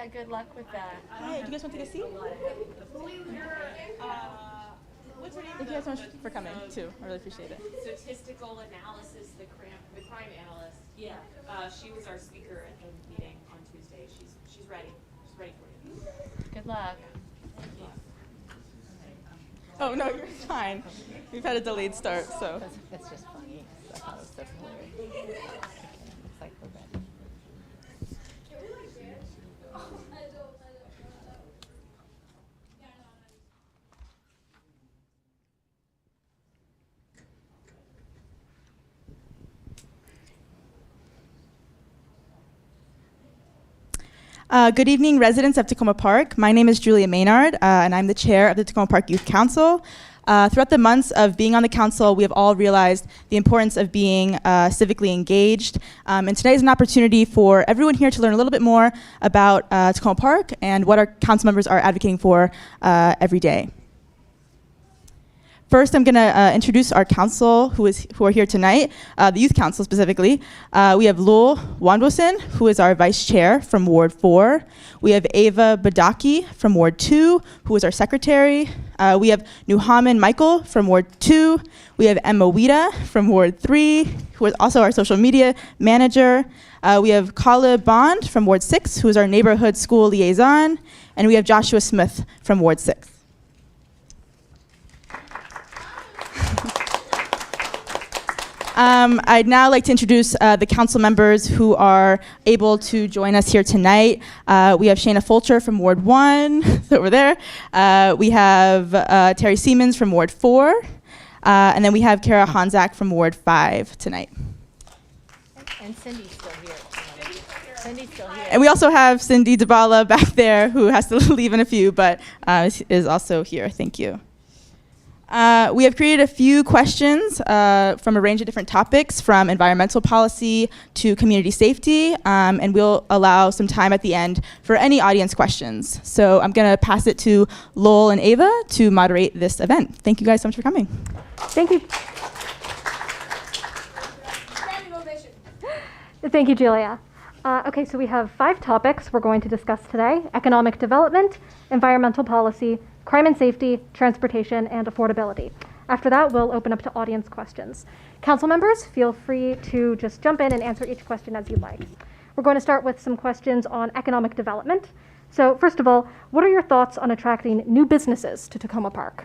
Yeah, good luck with that. Hi, do you guys want to take a seat? What's her name? Thank you guys so much for coming, too. I really appreciate it. Statistical analysis, the crime analyst. Yeah, she was our speaker at the meeting on Tuesday. She's ready. She's ready for you. Good luck. Oh, no, you're fine. We've had a delayed start, so. It's just funny. I thought it was so hilarious. It's like we're ready. Good evening, residents of Takoma Park. My name is Julia Maynard, and I'm the chair of the Takoma Park Youth Council. Throughout the months of being on the council, we have all realized the importance of being civically engaged. And today is an opportunity for everyone here to learn a little bit more about Takoma Park and what our council members are advocating for every day. First, I'm going to introduce our council who are here tonight, the Youth Council specifically. We have Lul Wandosin, who is our vice chair from Ward 4. We have Ava Badaki from Ward 2, who is our secretary. We have Nuhaman Michael from Ward 2. We have Emma Wida from Ward 3, who is also our social media manager. We have Kala Bond from Ward 6, who is our neighborhood school liaison. And we have Joshua Smith from Ward 6. I'd now like to introduce the council members who are able to join us here tonight. We have Shayna Fulcher from Ward 1, over there. We have Terry Siemens from Ward 4. And then we have Kara Hanzak from Ward 5 tonight. And Cindy's still here. Cindy's still here. And we also have Cindy Dabala back there, who has to leave in a few, but is also here. Thank you. We have created a few questions from a range of different topics, from environmental policy to community safety, and we'll allow some time at the end for any audience questions. So I'm going to pass it to Lowell and Ava to moderate this event. Thank you guys so much for coming. Thank you. Thank you, Julia. Okay, so we have 5 topics we're going to discuss today: economic development, environmental policy, crime and safety, transportation, and affordability. After that, we'll open up to audience questions. Council members, feel free to just jump in and answer each question as you'd like. We're going to start with some questions on economic development. So first of all, what are your thoughts on attracting new businesses to Takoma Park?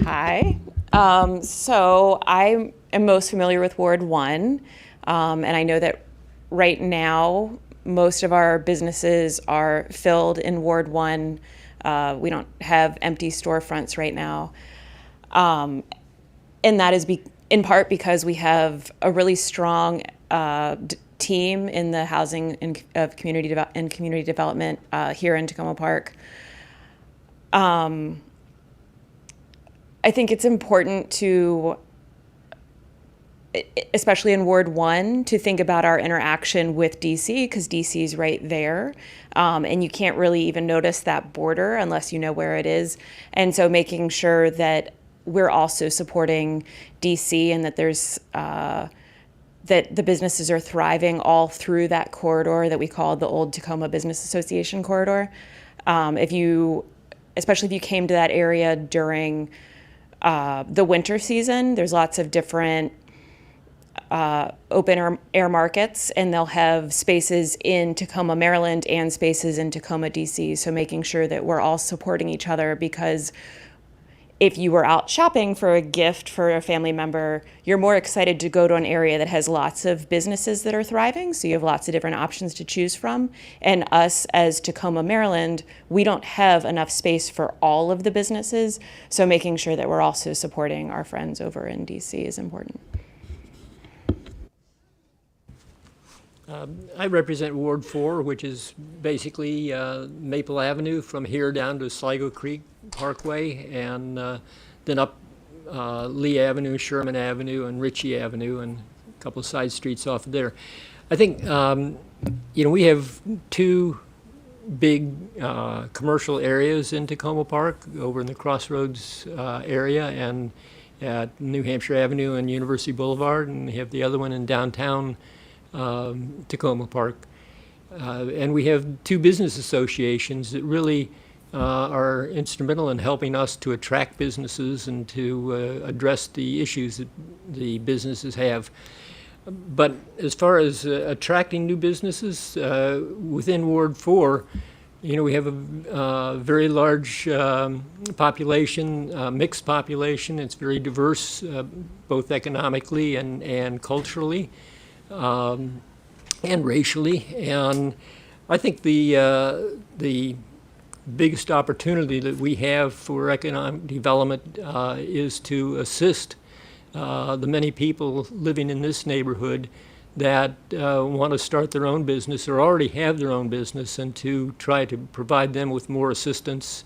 Hi. So I am most familiar with Ward 1, and I know that right now most of our businesses are filled in Ward 1. We don't have empty storefronts right now. And that is in part because we have a really strong team in the housing and community development here in Takoma Park. I think it's important to, especially in Ward 1, to think about our interaction with DC, because DC is right there. And you can't really even notice that border unless you know where it is. And so making sure that we're also supporting DC and that there's that the businesses are thriving all through that corridor that we call the Old Takoma Business Association corridor. Especially if you came to that area during the winter season, there's lots of different open air markets, and they'll have spaces in Tacoma, Maryland, and spaces in Tacoma, DC. So making sure that we're all supporting each other, because if you were out shopping for a gift for a family member, you're more excited to go to an area that has lots of businesses that are thriving, so you have lots of different options to choose from. And us as Tacoma, Maryland, we don't have enough space for all of the businesses, so making sure that we're also supporting our friends over in DC is important. I represent Ward 4, which is basically Maple Avenue from here down to Sligo Creek Parkway, and then up Lee Avenue, Sherman Avenue, and Ritchie Avenue, and a couple of side streets off of there. I think, we have 2 big commercial areas in Takoma Park, over in the Crossroads area, and at New Hampshire Avenue and University Boulevard, and we have the other one in downtown Takoma Park. And we have two business associations that really are instrumental in helping us to attract businesses and to address the issues that the businesses have. But as far as attracting new businesses within Ward 4, we have a very large population, mixed population. It's very diverse, both economically and culturally, and racially. And I think the biggest opportunity that we have for economic development is to assist the many people living in this neighborhood that want to start their own business or already have their own business, and to try to provide them with more assistance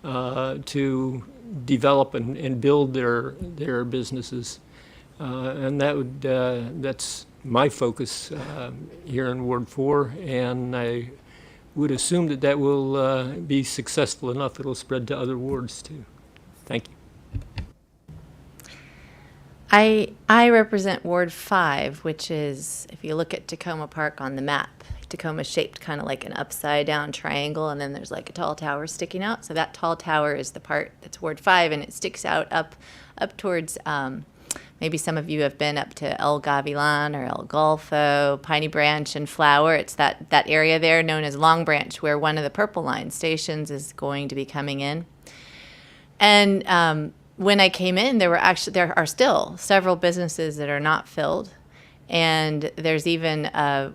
to develop and build their businesses. And that's my focus here in Ward 4, and I would assume that will be successful enough it'll spread to other wards too. Thank you. I represent Ward 5, which is, if you look at Takoma Park on the map, Takoma's shaped kind of like an upside down triangle, and then there's like a tall tower sticking out. So that tall tower is the part that's Ward 5, and it sticks out up towards, maybe some of you have been up to El Gavilan or El Golfo, Piney Branch and Flower. It's that area there known as Long Branch, where one of the Purple Line stations is going to be coming in. And when I came in, there are still several businesses that are not filled, and there's even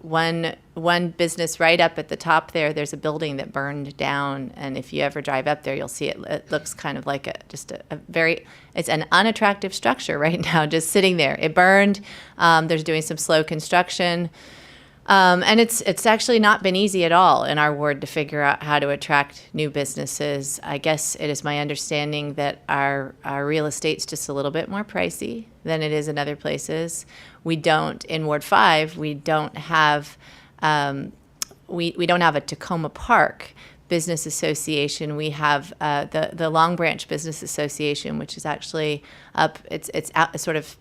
one business right up at the top there. There's a building that burned down, and if you ever drive up there, you'll see it. It looks kind of like it's an unattractive structure right now, just sitting there. It burned. There's doing some slow construction. And it's actually not been easy at all in our ward to figure out how to attract new businesses. I guess it is my understanding that our real estate's just a little bit more pricey than it is in other places. We don't, in Ward 5, we don't have we don't have a Takoma Park Business Association. We have the Long Branch Business Association, which is actually up. It's sort of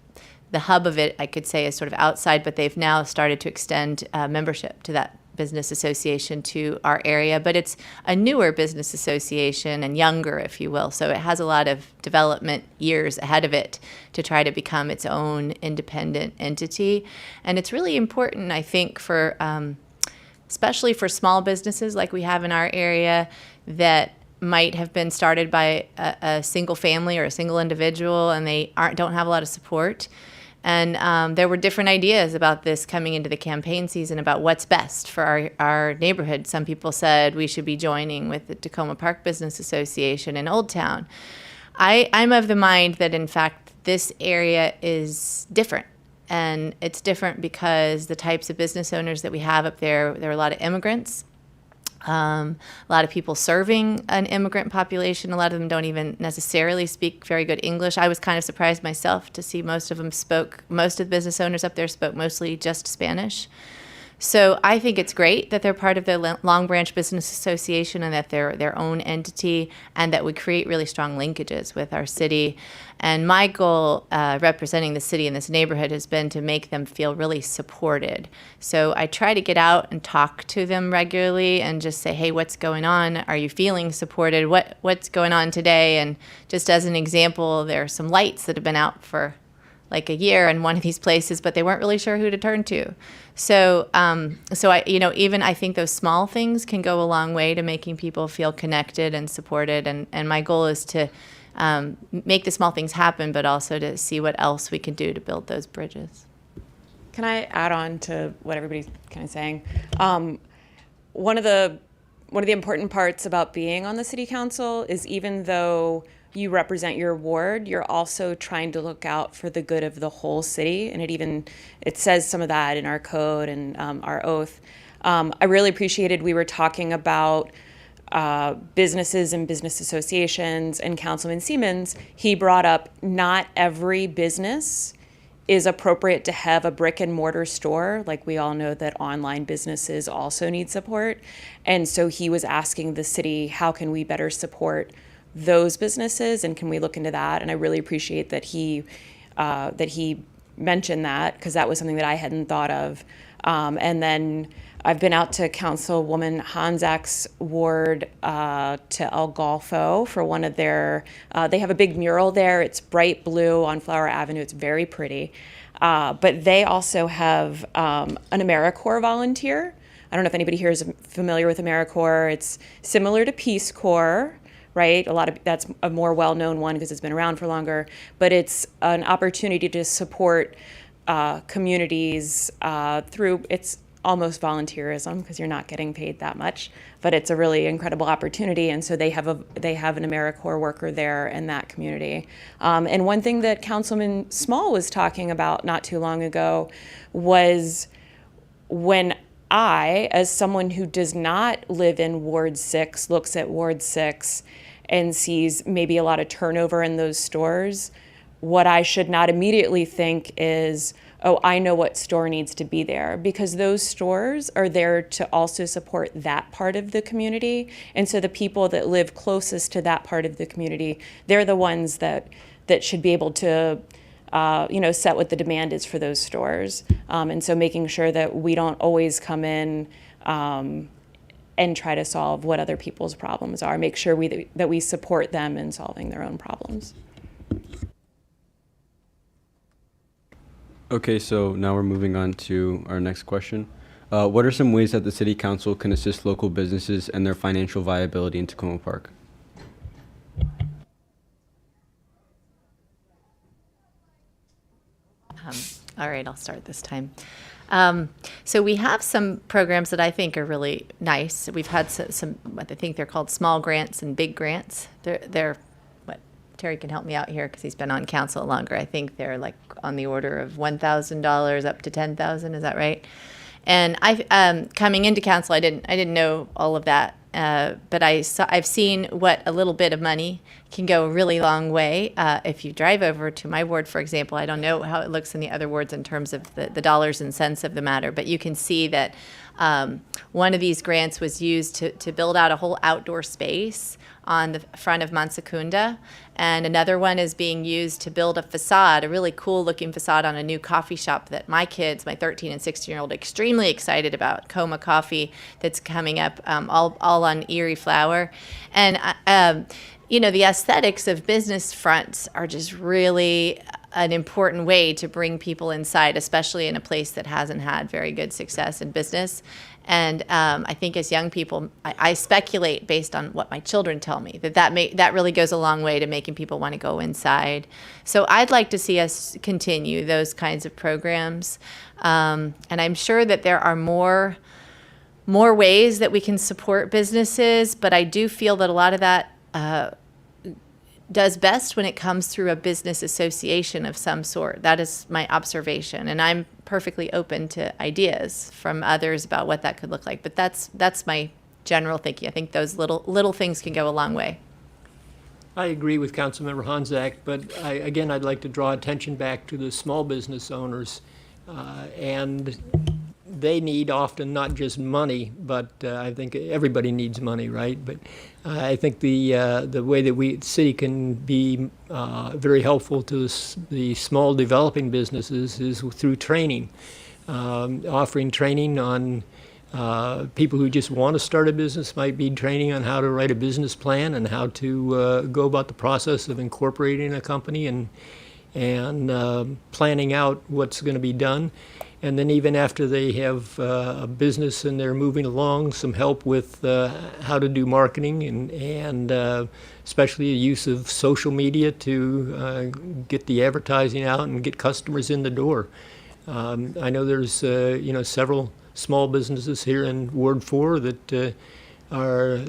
the hub of it, I could say, is sort of outside, but they've now started to extend membership to that business association to our area. But it's a newer business association and younger, if you will. So it has a lot of development years ahead of it to try to become its own independent entity. And it's really important, I think, for especially for small businesses like we have in our area that might have been started by a single family or a single individual, and they don't have a lot of support. And there were different ideas about this coming into the campaign season about what's best for our neighborhood. Some people said we should be joining with the Takoma Park Business Association in Old Town. I'm of the mind that, in fact, this area is different. And it's different because the types of business owners that we have up there are a lot of immigrants. A lot of people serving an immigrant population. A lot of them don't even necessarily speak very good English. I was kind of surprised myself to see most of the business owners up there spoke mostly just Spanish. So I think it's great that they're part of the Long Branch Business Association and that they're their own entity, and that we create really strong linkages with our city. And my goal representing the city in this neighborhood has been to make them feel really supported. So I try to get out and talk to them regularly and just say, hey, what's going on? Are you feeling supported? What's going on today? And just as an example, there are some lights that have been out for like a year in one of these places, but they weren't really sure who to turn to. So I, even I think those small things can go a long way to making people feel connected and supported. And my goal is to make the small things happen, but also to see what else we can do to build those bridges. Can I add on to what everybody's kind of saying? One of the important parts about being on the city council is, even though you represent your ward, you're also trying to look out for the good of the whole city. And it says some of that in our code and our oath. I really appreciated, we were talking about businesses and business associations, and Councilman Siemens, he brought up not every business is appropriate to have a brick and mortar store. Like, we all know that online businesses also need support. And so he was asking the city, how can we better support those businesses, and can we look into that? And I really appreciate that he mentioned that, because that was something that I hadn't thought of. And then I've been out to Councilwoman Hanzak's ward, to El Golfo for one of their, they have a big mural there. It's bright blue on Flower Avenue. It's very pretty. But they also have an AmeriCorps volunteer. I don't know if anybody here is familiar with AmeriCorps. It's similar to Peace Corps, right? That's a more well-known one because it's been around for longer. But it's an opportunity to support communities through, it's almost volunteerism because you're not getting paid that much, but it's a really incredible opportunity. And so they have an AmeriCorps worker there in that community. And one thing that Councilman Small was talking about not too long ago was, when I, as someone who does not live in Ward 6, looks at Ward 6 and sees maybe a lot of turnover in those stores, what I should not immediately think is, oh, I know what store needs to be there, because those stores are there to also support that part of the community. And so the people that live closest to that part of the community, they're the ones that should be able to set what the demand is for those stores. And so making sure that we don't always come in and try to solve what other people's problems are. Make sure that we support them in solving their own problems. Okay, so now we're moving on to our next question. What are some ways that the City Council can assist local businesses and their financial viability in Takoma Park? All right, I'll start this time. So we have some programs that I think are really nice. We've had some what I think they're called small grants and big grants. They're what Terry can help me out here because he's been on council longer. I think they're like on the order of $1,000 up to $10,000. Is that right? And I coming into council, I didn't know all of that. But I've seen what a little bit of money can go a really long way. If you drive over to my ward, for example, I don't know how it looks in the other wards in terms of the dollars and cents of the matter, but you can see that one of these grants was used to build out a whole outdoor space on the front of Mansakunda, and another one is being used to build a facade, a really cool looking facade on a new coffee shop that my kids, my 13 and 16-year-old, are extremely excited about, Coma Coffee, that's coming up all on Erie Flower. And the aesthetics of business fronts are just really an important way to bring people inside, especially in a place that hasn't had very good success in business. And I think as young people, I speculate based on what my children tell me that really goes a long way to making people want to go inside. So I'd like to see us continue those kinds of programs. And I'm sure that there are more ways that we can support businesses, but I do feel that a lot of that does best when it comes through a business association of some sort. That is my observation, and I'm perfectly open to ideas from others about what that could look like. But that's my general thinking. I think those little things can go a long way. I agree with Councilmember Hanzak, but I'd like to draw attention back to the small business owners, and they need often not just money, but I think everybody needs money, right? But I think the way that the city can be very helpful to the small developing businesses is through training, offering training on people who just want to start a business. Might be training on how to write a business plan and how to go about the process of incorporating a company and planning out what's going to be done. And then even after they have a business and they're moving along, some help with how to do marketing and especially the use of social media to get the advertising out and get customers in the door. I know there's several small businesses here in Ward 4 that are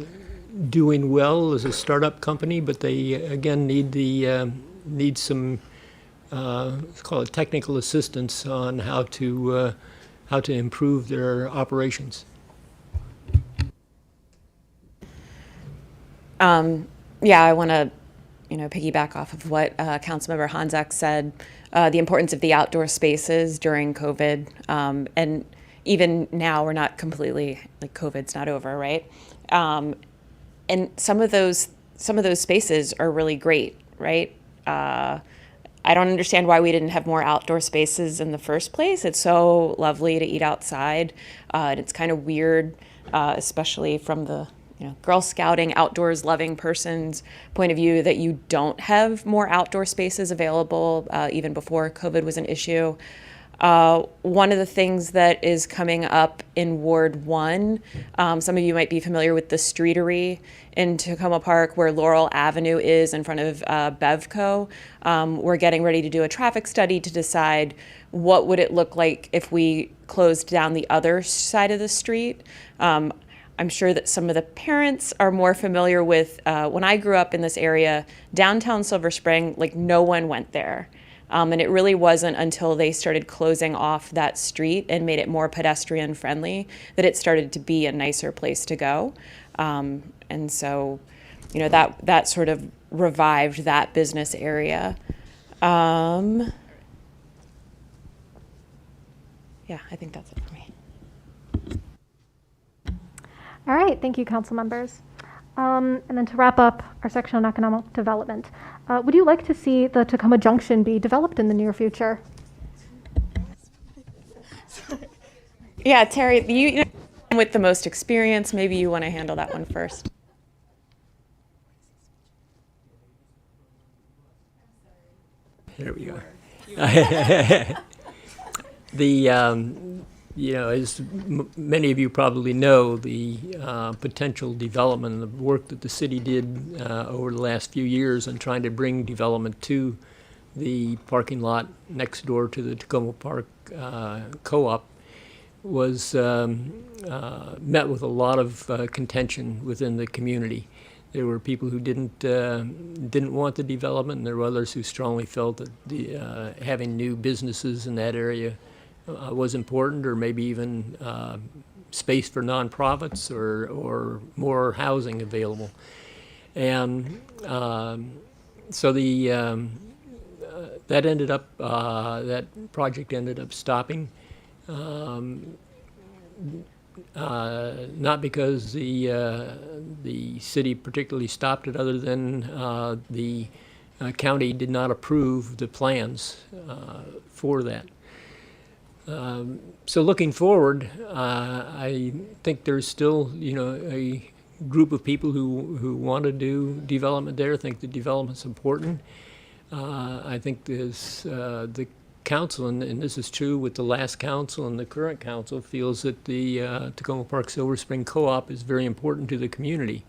doing well as a startup company, but they again need some let's call it technical assistance on how to improve their operations. I want to piggyback off of what Councilmember Hanzak said the importance of the outdoor spaces during COVID. And even now, we're not completely, like, COVID's not over, right? And some of those spaces are really great, right? I don't understand why we didn't have more outdoor spaces in the first place. It's so lovely to eat outside, and it's kind of weird, especially from the Girl Scouting, outdoors loving person's point of view, that you don't have more outdoor spaces available even before COVID was an issue. One of the things that is coming up in Ward 1, some of you might be familiar with the Streetery in Takoma Park, where Laurel Avenue is in front of Bevco. We're getting ready to do a traffic study to decide what would it look like if we closed down the other side of the street. I'm sure that some of the parents are more familiar with, when I grew up in this area, downtown Silver Spring, like, no one went there. And it really wasn't until they started closing off that street and made it more pedestrian friendly that it started to be a nicer place to go. And so, that sort of revived that business area. Yeah, I think that's it for me. All right, thank you, council members. And then to wrap up our section on economic development, would you like to see the Takoma Junction be developed in the near future? Yeah, Terry, you with the most experience, maybe you want to handle that one first. There we go. As many of you probably know, the potential development and the work that the city did over the last few years in trying to bring development to the parking lot next door to the Takoma Park co-op was met with a lot of contention within the community. There were people who didn't want the development, and there were others who strongly felt that having new businesses in that area was important, or maybe even space for nonprofits or more housing available. And so that ended up that project ended up stopping. Not because the city particularly stopped it, other than the county did not approve the plans for that. So looking forward, I think there's still a group of people who want to do development there. I think the development's important. I think the council, and this is true with the last council and the current council, feels that the Takoma Park Silver Spring Co-op is very important to the community.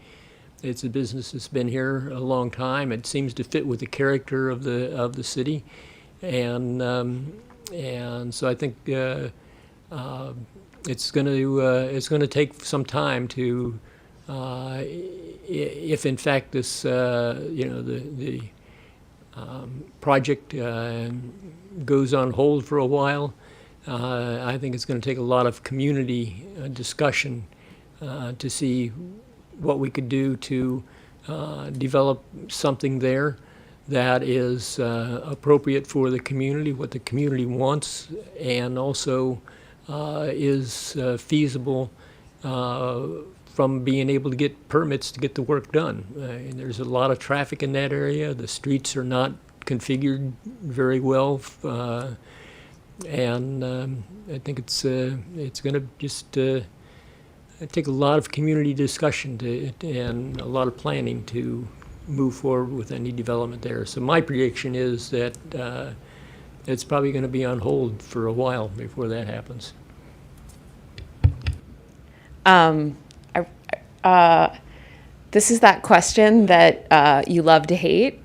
It's a business that's been here a long time. It seems to fit with the character of the city, and so I think it's going to take some time to, if in fact this the project goes on hold for a while. I think it's going to take a lot of community discussion to see what we could do to develop something there that is appropriate for the community, what the community wants, and also is feasible from being able to get permits to get the work done. And there's a lot of traffic in that area. The streets are not configured very well, and I think it's going to just take a lot of community discussion and a lot of planning to move forward with any development there. So my prediction is that it's probably going to be on hold for a while before that happens. This is that question that you love to hate.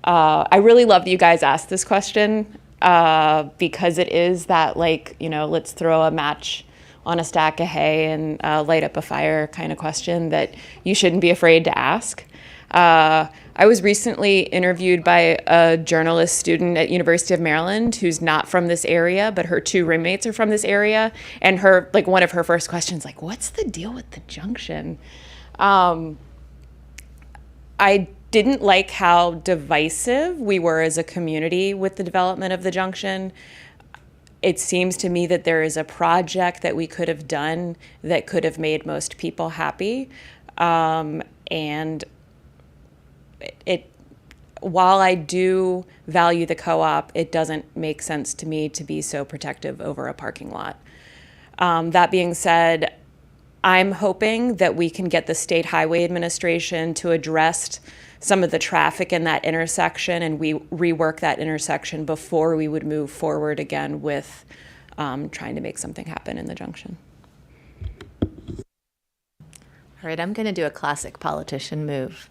I really love that you guys asked this question because it is that, let's throw a match on a stack of hay and light up a fire kind of question that you shouldn't be afraid to ask. I was recently interviewed by a journalist student at University of Maryland who's not from this area, but her two roommates are from this area. And one of her first questions, what's the deal with the junction? I didn't like how divisive we were as a community with the development of the junction. It seems to me that there is a project that we could have done that could have made most people happy. And while I do value the co-op, it doesn't make sense to me to be so protective over a parking lot. That being said, I'm hoping that we can get the State Highway Administration to address some of the traffic in that intersection, and we rework that intersection before we would move forward again with trying to make something happen in the junction. All right, I'm going to do a classic politician move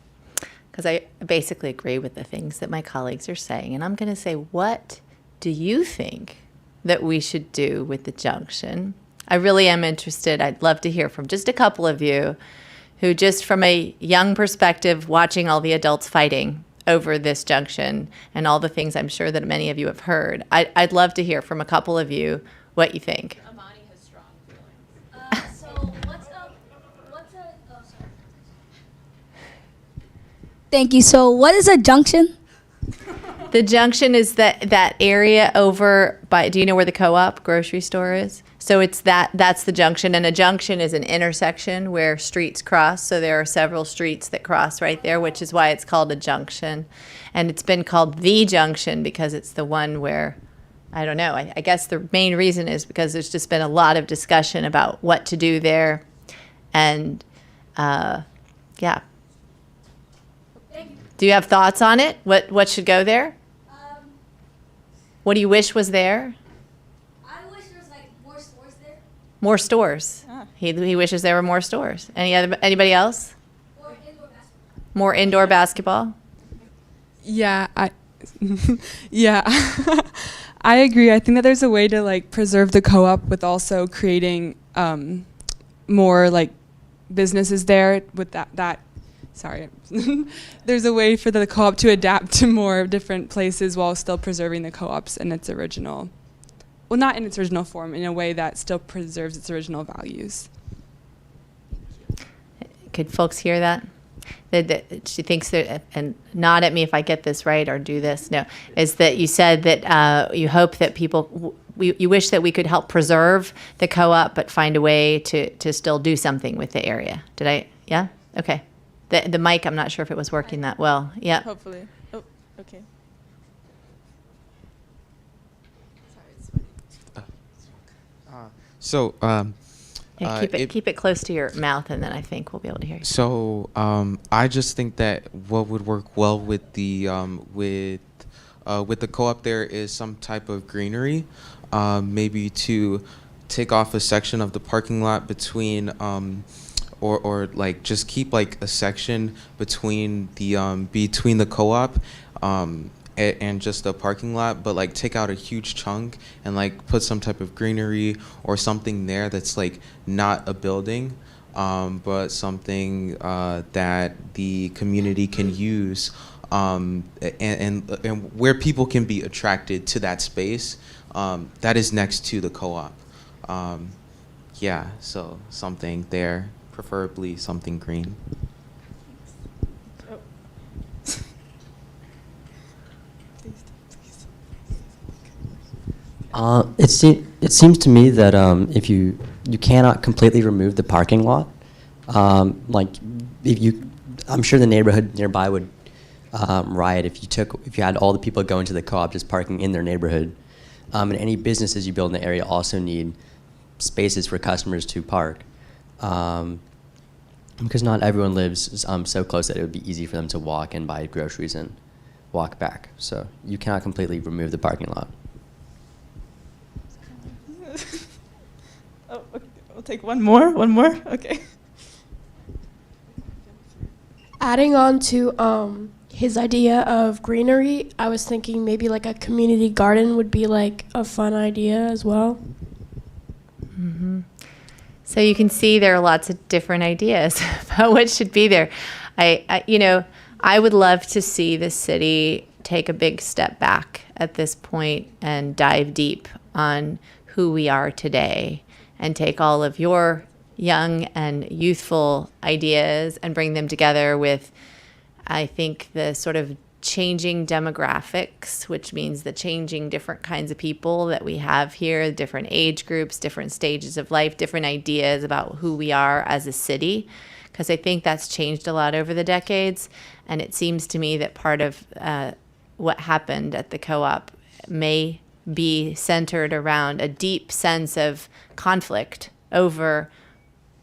because I basically agree with the things that my colleagues are saying. And I'm going to say, what do you think that we should do with the junction? I really am interested. I'd love to hear from just a couple of you who, just from a young perspective, watching all the adults fighting over this junction and all the things I'm sure that many of you have heard. I'd love to hear from a couple of you what you think. Amani has strong feelings. So oh, sorry. Thank you. So what is a junction? The junction is that area over by, do you know where the co-op grocery store is? So it's that's the junction, and a junction is an intersection where streets cross. So there are several streets that cross right there, which is why it's called a junction. And it's been called the junction because it's the one where, I don't know, I guess the main reason is because there's just been a lot of discussion about what to do there. And yeah. Do you have thoughts on it? What should go there? What do you wish was there? I wish there was like more stores there. More stores. He wishes there were more stores. Anybody else? Or indoor basketball. More indoor basketball? Yeah, yeah, I agree. I think that there's a way to like preserve the co-op with also creating more like businesses there with that. Sorry, there's a way for the co-op to adapt to more different places while still preserving the co-ops in its original, well, not in its original form, in a way that still preserves its original values. Could folks hear that? That she thinks that, and nod at me if I get this right or do this. No, is that you said that you hope that people, you wish that we could help preserve the co-op, but find a way to still do something with the area. Did I? Yeah. Okay. The mic, I'm not sure if it was working that well. Yeah. Hopefully. Oh, okay. So, Yeah, keep it close to your mouth, and then I think we'll be able to hear you. so I just think that what would work well with the co-op there is some type of greenery, maybe to take off a section of the parking lot between, or like just keep like a section between the co-op and just the parking lot, but like take out a huge chunk and like put some type of greenery or something there that's like not a building, but something that the community can use, and where people can be attracted to that space that is next to the co-op. Yeah, so something there, preferably something green. It seems to me that if you cannot completely remove the parking lot, like I'm sure the neighborhood nearby would riot if you had all the people going to the co-op just parking in their neighborhood, and any businesses you build in the area also need spaces for customers to park, because not everyone lives so close that it would be easy for them to walk and buy groceries and walk back. So you cannot completely remove the parking lot. Oh, okay. We'll take one more. Okay. Adding on to his idea of greenery, I was thinking maybe like a community garden would be like a fun idea as well. Mm-hmm. So you can see there are lots of different ideas about what should be there. I would love to see the city take a big step back at this point and dive deep on who we are today and take all of your young and youthful ideas and bring them together with I think the sort of changing demographics, which means the changing different kinds of people that we have here, different age groups, different stages of life, different ideas about who we are as a city, because I think that's changed a lot over the decades. And it seems to me that part of what happened at the co-op may be centered around a deep sense of conflict over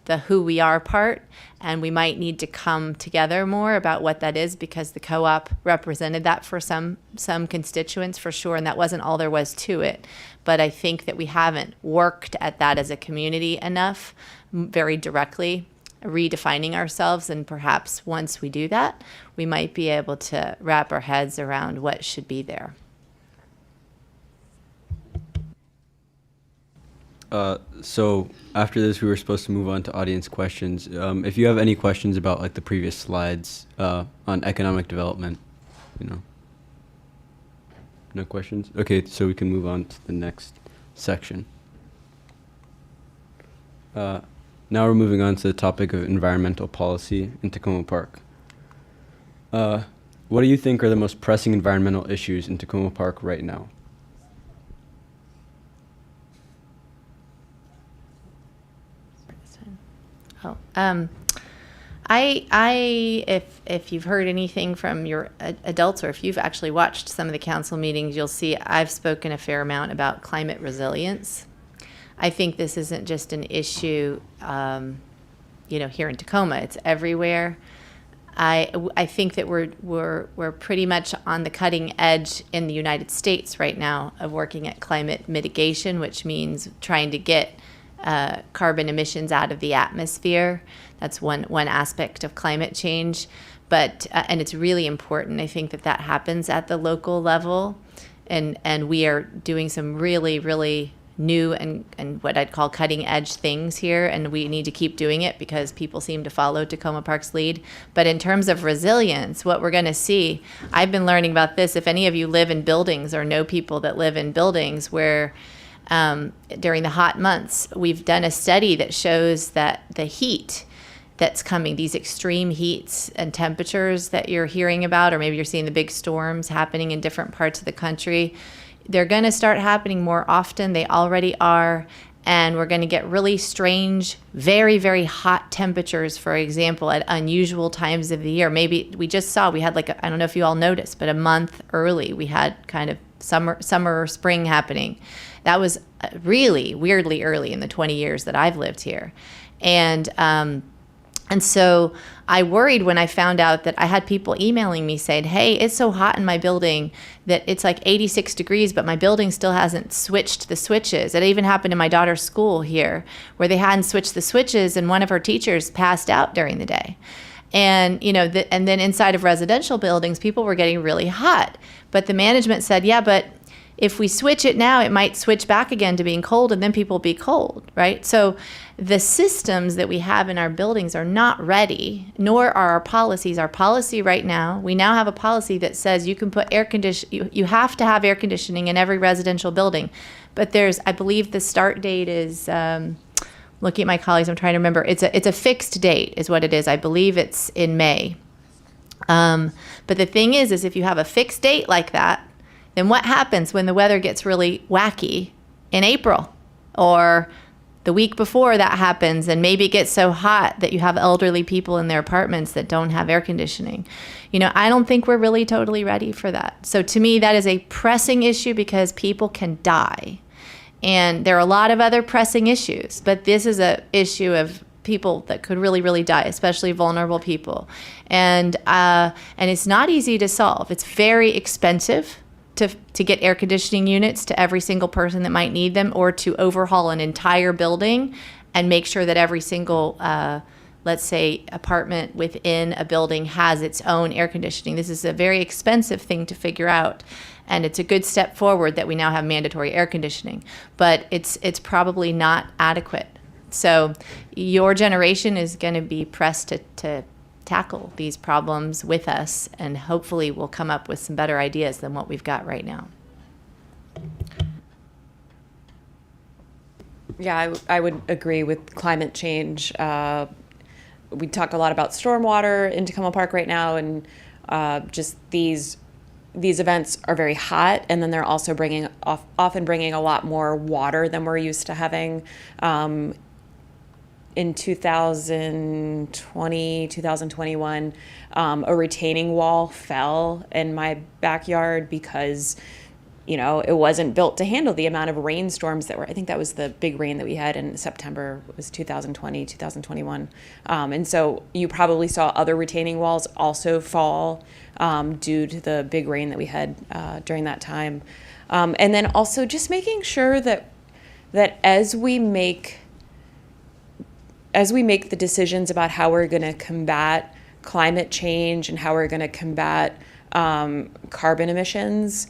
the who we are part, and we might need to come together more about what that is, because the co-op represented that for some constituents for sure, and that wasn't all there was to it. But I think that we haven't worked at that as a community enough, very directly redefining ourselves, and perhaps once we do that, we might be able to wrap our heads around what should be there. So after this, we were supposed to move on to audience questions. If you have any questions about like the previous slides on economic development, no questions? Okay, so we can move on to the next section. Now we're moving on to the topic of environmental policy in Takoma Park. What do you think are the most pressing environmental issues in Takoma Park right now? If you've heard anything from your adults, or if you've actually watched some of the council meetings, you'll see I've spoken a fair amount about climate resilience. I think this isn't just an issue, here in Takoma. It's everywhere. I think that we're pretty much on the cutting edge in the United States right now of working at climate mitigation, which means trying to get carbon emissions out of the atmosphere. That's one aspect of climate change, but and it's really important. I think that happens at the local level, and we are doing some really new and what I'd call cutting edge things here, and we need to keep doing it because people seem to follow Takoma Park's lead. But in terms of resilience, what we're going to see, I've been learning about this. If any of you live in buildings or know people that live in buildings where during the hot months, we've done a study that shows that the heat that's coming, these extreme heats and temperatures that you're hearing about, or maybe you're seeing the big storms happening in different parts of the country, they're going to start happening more often. They already are. And we're going to get really strange, very, very hot temperatures, for example, at unusual times of the year. Maybe we just saw, we had I don't know if you all noticed, but a month early, we had kind of summer or spring happening. That was really weirdly early in the 20 years that I've lived here. And so I worried when I found out that I had people emailing me saying, hey, it's so hot in my building that it's like 86 degrees, but my building still hasn't switched the switches. It even happened in my daughter's school here where they hadn't switched the switches and one of her teachers passed out during the day. And, and then inside of residential buildings, people were getting really hot. But the management said, yeah, but if we switch it now, it might switch back again to being cold, and then people will be cold, right? So the systems that we have in our buildings are not ready, nor are our policies. Our policy right now, we now have a policy that says you can put you have to have air conditioning in every residential building. But I believe the start date is, looking at my colleagues, I'm trying to remember. It's a fixed date is what it is. I believe it's in May. But the thing is if you have a fixed date like that, then what happens when the weather gets really wacky in April or the week before that happens, and maybe it gets so hot that you have elderly people in their apartments that don't have air conditioning? I don't think we're really totally ready for that. So to me, that is a pressing issue because people can die. And there are a lot of other pressing issues, but this is an issue of people that could really, really die, especially vulnerable people. And it's not easy to solve. It's very expensive to get air conditioning units to every single person that might need them, or to overhaul an entire building and make sure that every single, let's say, apartment within a building has its own air conditioning. This is a very expensive thing to figure out. And it's a good step forward that we now have mandatory air conditioning, but it's probably not adequate. So your generation is going to be pressed to tackle these problems with us, and hopefully we'll come up with some better ideas than what we've got right now. Yeah, I would agree with climate change. We talk a lot about stormwater in Takoma Park right now, and Just these events are very hot, and then they're also often bringing a lot more water than we're used to having. In 2020, 2021, a retaining wall fell in my backyard because, it wasn't built to handle the amount of rainstorms that were, I think that was the big rain that we had in September, was 2020, 2021. And so you probably saw other retaining walls also fall due to the big rain that we had during that time. And then also just making sure that as we make the decisions about how we're going to combat climate change and how we're going to combat carbon emissions,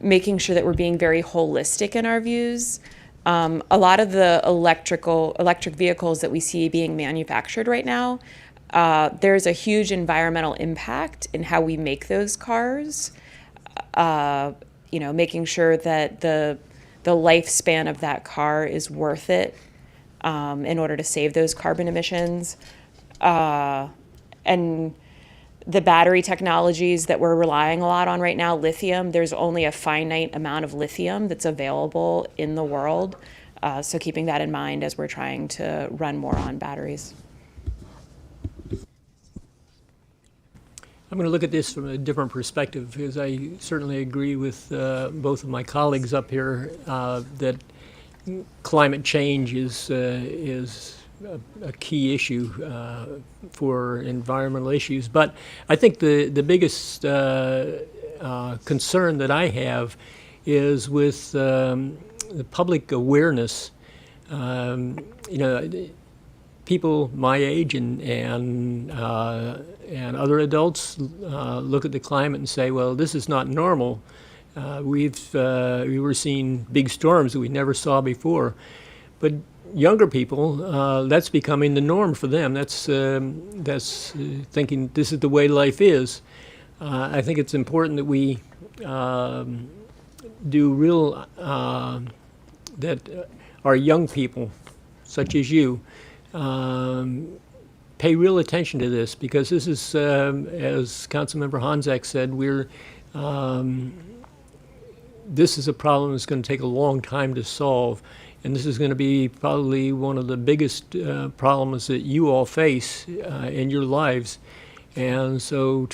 making sure that we're being very holistic in our views. A lot of the electric vehicles that we see being manufactured right now, there's a huge environmental impact in how we make those cars. Making sure that the lifespan of that car is worth it in order to save those carbon emissions. And the battery technologies that we're relying a lot on right now, lithium, there's only a finite amount of lithium that's available in the world. So keeping that in mind as we're trying to run more on batteries. I'm going to look at this from a different perspective, because I certainly agree with both of my colleagues up here that climate change is a key issue for environmental issues. But I think the biggest concern that I have is with the public awareness. People my age and other adults look at the climate and say, well, this is not normal. We were seeing big storms that we never saw before. But younger people, that's becoming the norm for them. That's thinking this is the way life is. I think it's important that we do real, that our young people, such as you, pay real attention to this, because this is, as Councilmember Honzak said, this is a problem that's going to take a long time to solve, and this is going to be probably one of the biggest problems that you all face in your lives. And so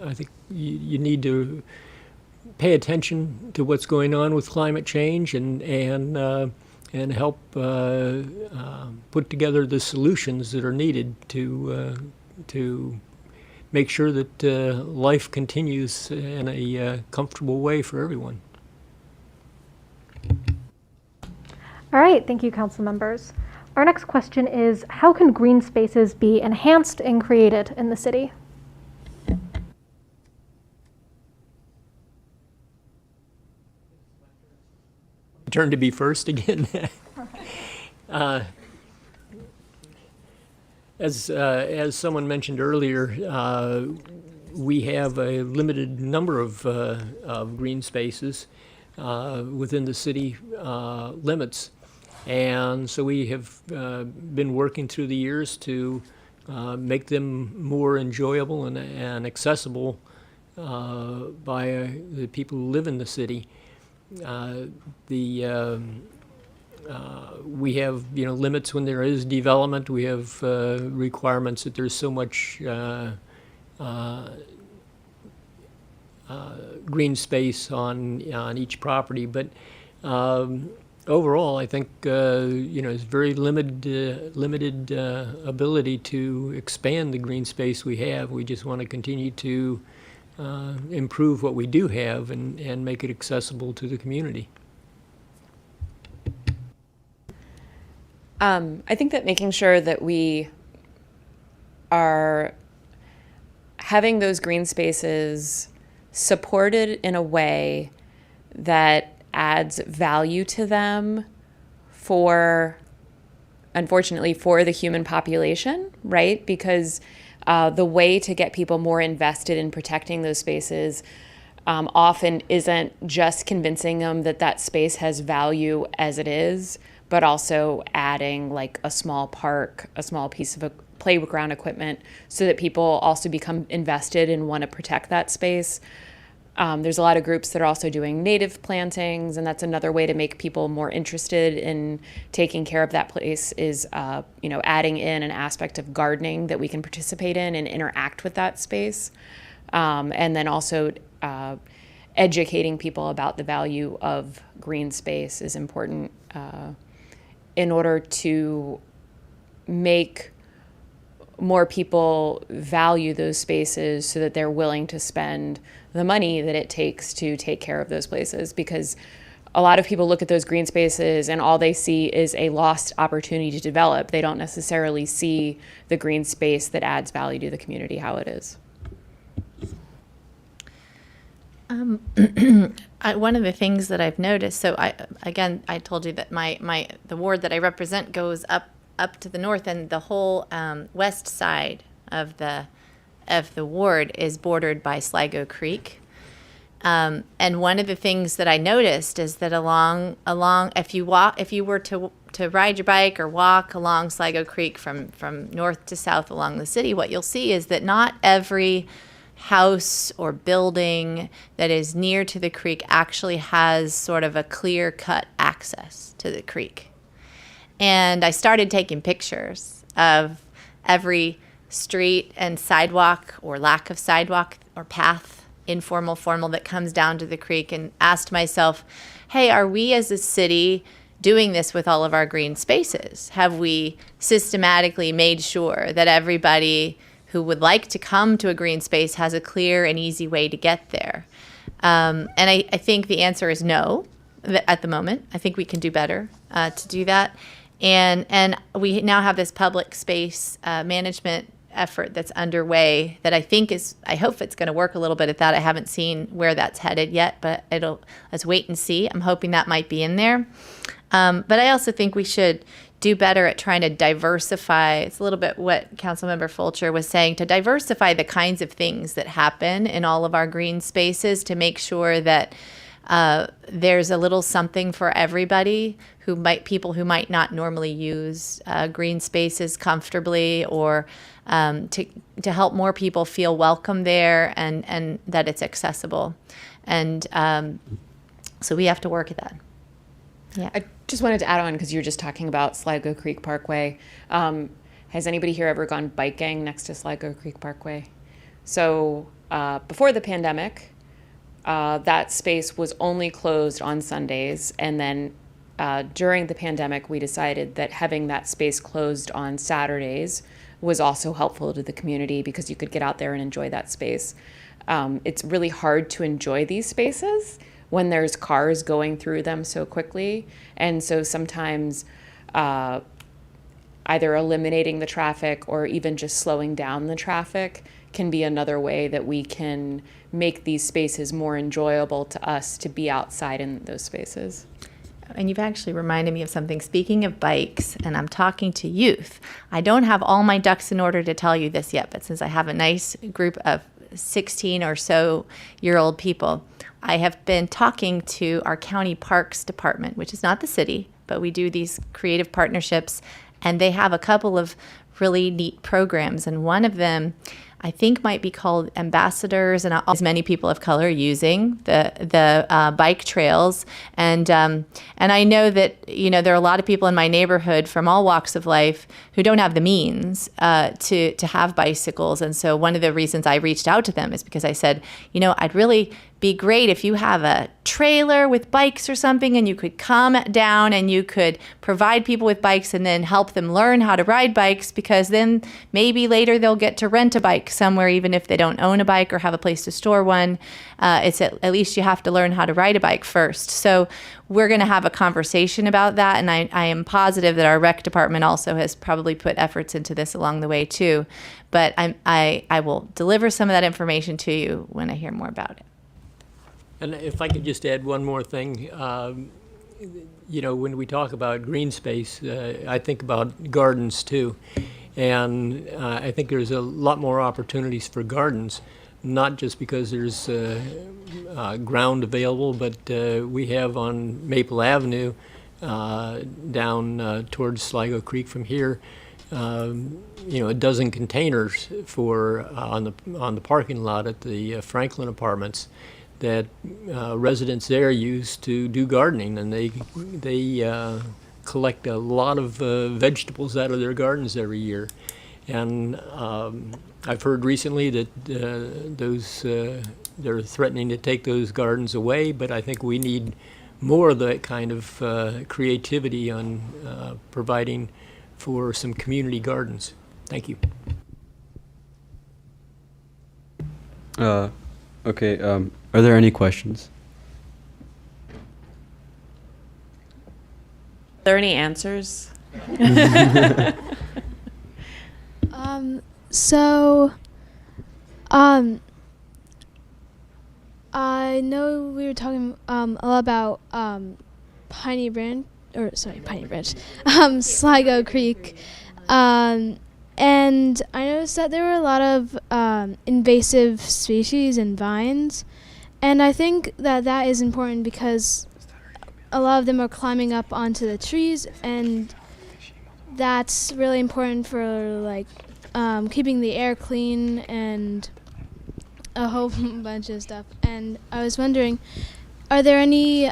I think you need to pay attention to what's going on with climate change and help put together the solutions that are needed to make sure that life continues in a comfortable way for everyone. All right, thank you, council members. Our next question is, how can green spaces be enhanced and created in the city? Turn to be first again. As someone mentioned earlier, we have a limited number of green spaces within the city limits. And so we have been working through the years to make them more enjoyable and accessible by the people who live in the city. We have limits when there is development. We have requirements that there's so much green space on each property, but overall, I think it's very limited ability to expand the green space we have. We just want to continue to improve what we do have and make it accessible to the community. I think that making sure that we are having those green spaces supported in a way that adds value to them unfortunately, for the human population, right? Because the way to get people more invested in protecting those spaces often isn't just convincing them that that space has value as it is, but also adding like a small park, a small piece of playground equipment, so that people also become invested and want to protect that space. There's a lot of groups that are also doing native plantings, and that's another way to make people more interested in taking care of that place is, adding in an aspect of gardening that we can participate in and interact with that space. And then also educating people about the value of green space is important in order to make more people value those spaces so that they're willing to spend the money that it takes to take care of those places. Because a lot of people look at those green spaces and all they see is a lost opportunity to develop. They don't necessarily see the green space that adds value to the community, how it is. One of the things that I've noticed, so I told you that the ward that I represent goes up to the north, and the whole west side of the ward is bordered by Sligo Creek. And one of the things that I noticed is that along if you were to ride your bike or walk along Sligo Creek from north to south along the city, what you'll see is that not every house or building that is near to the creek actually has sort of a clear-cut access to the creek. And I started taking pictures of every street and sidewalk or lack of sidewalk or path, informal, formal, that comes down to the creek, and asked myself, hey, are we as a city doing this with all of our green spaces? Have we systematically made sure that everybody who would like to come to a green space has a clear and easy way to get there? And I think the answer is no at the moment. I think we can do better to do that. And we now have this public space management effort that's underway that I hope it's going to work a little bit at that. I haven't seen where that's headed yet, but let's wait and see. I'm hoping that might be in there. But I also think we should do better at trying to diversify. It's a little bit what Councilmember Fulcher was saying, to diversify the kinds of things that happen in all of our green spaces, to make sure that there's a little something for everybody people who might not normally use green spaces comfortably, or to help more people feel welcome there and that it's accessible. And so we have to work at that. Yeah. I just wanted to add on, because you were just talking about Sligo Creek Parkway. Has anybody here ever gone biking next to Sligo Creek Parkway? So before the pandemic, that space was only closed on Sundays. And then during the pandemic, we decided that having that space closed on Saturdays was also helpful to the community, because you could get out there and enjoy that space. It's really hard to enjoy these spaces when there's cars going through them so quickly. And so sometimes either eliminating the traffic or even just slowing down the traffic can be another way that we can make these spaces more enjoyable to us to be outside in those spaces. And you've actually reminded me of something. Speaking of bikes, and I'm talking to youth, I don't have all my ducks in order to tell you this yet, but since I have a nice group of 16 or so year old people, I have been talking to our county parks department, which is not the city, but we do these creative partnerships, and they have a couple of really neat programs. And one of them, I think, might be called Ambassadors, and as many people of color using the bike trails. And I know that, there are a lot of people in my neighborhood from all walks of life who don't have the means to have bicycles. And so one of the reasons I reached out to them is because I said, I'd really be great if you have a trailer with bikes or something, and you could come down and you could provide people with bikes and then help them learn how to ride bikes, because then maybe later they'll get to rent a bike somewhere, even if they don't own a bike or have a place to store one. It's at least you have to learn how to ride a bike first. So we're going to have a conversation about that, and I am positive that our rec department also has probably put efforts into this along the way too. But I will deliver some of that information to you when I hear more about it. And if I could just add one more thing, when we talk about green space, I think about gardens too. And I think there's a lot more opportunities for gardens, not just because there's ground available, but we have on Maple Avenue down towards Sligo Creek from here, a dozen containers for on the parking lot at the Franklin Apartments that residents there use to do gardening, and they collect a lot of vegetables out of their gardens every year. And I've heard recently that they're threatening to take those gardens away, but I think we need more of that kind of creativity on providing for some community gardens. Thank you. Okay, are there any questions? Are there any answers? So, I know we were talking a lot about Piney Branch, Sligo Creek, and I noticed that there were a lot of invasive species and vines, and I think that is important because a lot of them are climbing up onto the trees, and that's really important for keeping the air clean and a whole bunch of stuff. And I was wondering, are there any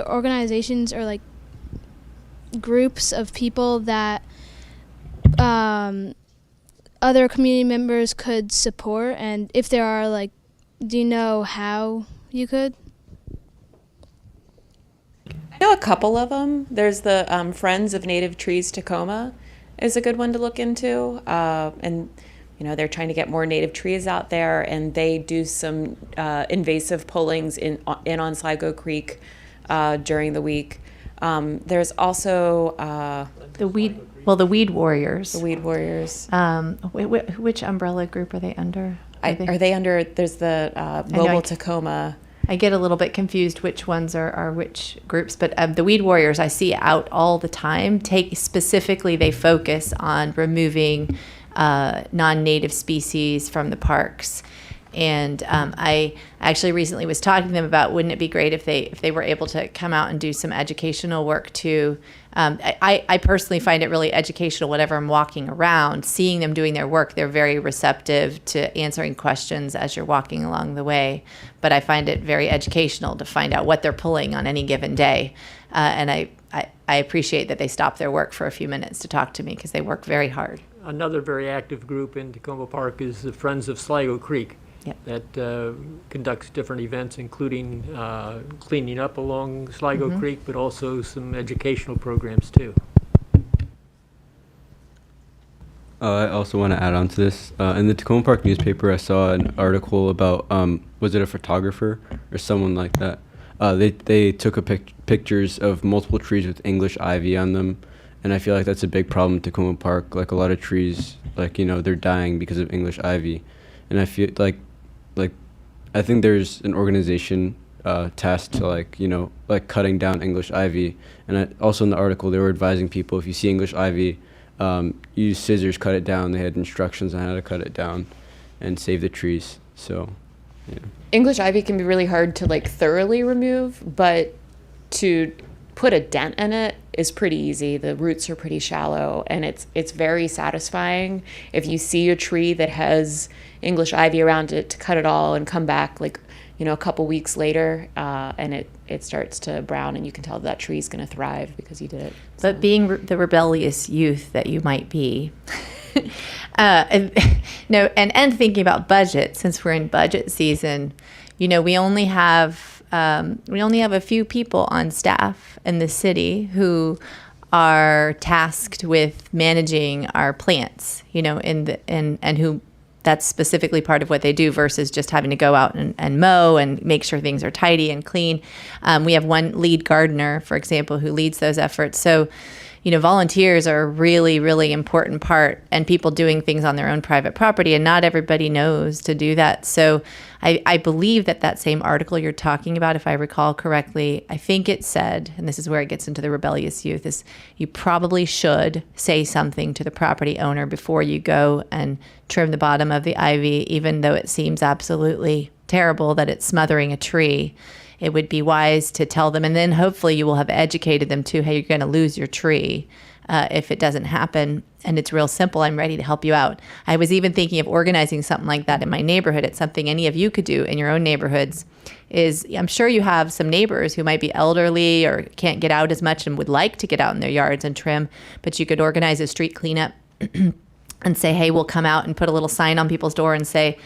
organizations or groups of people that other community members could support? And if there are, do you know how you could? I know a couple of them. There's the Friends of Native Trees Takoma is a good one to look into. And they're trying to get more native trees out there, and they do some invasive pullings in on Sligo Creek during the week. There's also The Weed Warriors. the Weed Warriors. Which umbrella group are they under? Are they under? There's the Mobile Takoma. I get a little bit confused which ones are which groups, but the Weed Warriors I see out all the time. They focus on removing non-native species from the parks. And I actually recently was talking to them about, wouldn't it be great if they were able to come out and do some educational work too. I personally find it really educational whenever I'm walking around, seeing them doing their work. They're very receptive to answering questions as you're walking along the way. But I find it very educational to find out what they're pulling on any given day. And I appreciate that they stop their work for a few minutes to talk to me because they work very hard. Another very active group in Takoma Park is the Friends of Sligo Creek. Yep. That conducts different events, including cleaning up along Sligo Creek, but also some educational programs too. I also want to add on to this. In the Takoma Park newspaper, I saw an article about, was it a photographer or someone like that? They took pictures of multiple trees with English ivy on them, and I feel like that's a big problem in Takoma Park. Like a lot of trees, they're dying because of English ivy, and I feel like I think there's an organization tasked to cutting down English ivy, and also in the article they were advising people, if you see English ivy, use scissors, cut it down. They had instructions on how to cut it down and save the trees. So yeah. English ivy can be really hard to thoroughly remove, but to put a dent in it is pretty easy. The roots are pretty shallow, and it's very satisfying if you see a tree that has English ivy around it to cut it all and come back a couple weeks later, and it starts to brown, and you can tell that tree's going to thrive because you did it. But being the rebellious youth that you might be, and thinking about budget, since we're in budget season, we only have a few people on staff in the city who are tasked with managing our plants, and who that's specifically part of what they do versus just having to go out and mow and make sure things are tidy and clean. We have one lead gardener, for example, who leads those efforts. So, volunteers are a really, really important part, and people doing things on their own private property, and not everybody knows to do that. So I believe that same article you're talking about, if I recall correctly, I think it said, and this is where it gets into the rebellious youth, is you probably should say something to the property owner before you go and trim the bottom of the ivy, even though it seems absolutely terrible that it's smothering a tree. it would be wise to tell them, and then hopefully you will have educated them too, hey, you're going to lose your tree if it doesn't happen, and it's real simple. I'm ready to help you out. I was even thinking of organizing something like that in my neighborhood. It's something any of you could do in your own neighborhoods. I'm sure you have some neighbors who might be elderly or can't get out as much and would like to get out in their yards and trim, but you could organize a street cleanup and say, hey, we'll come out and put a little sign on people's door and say,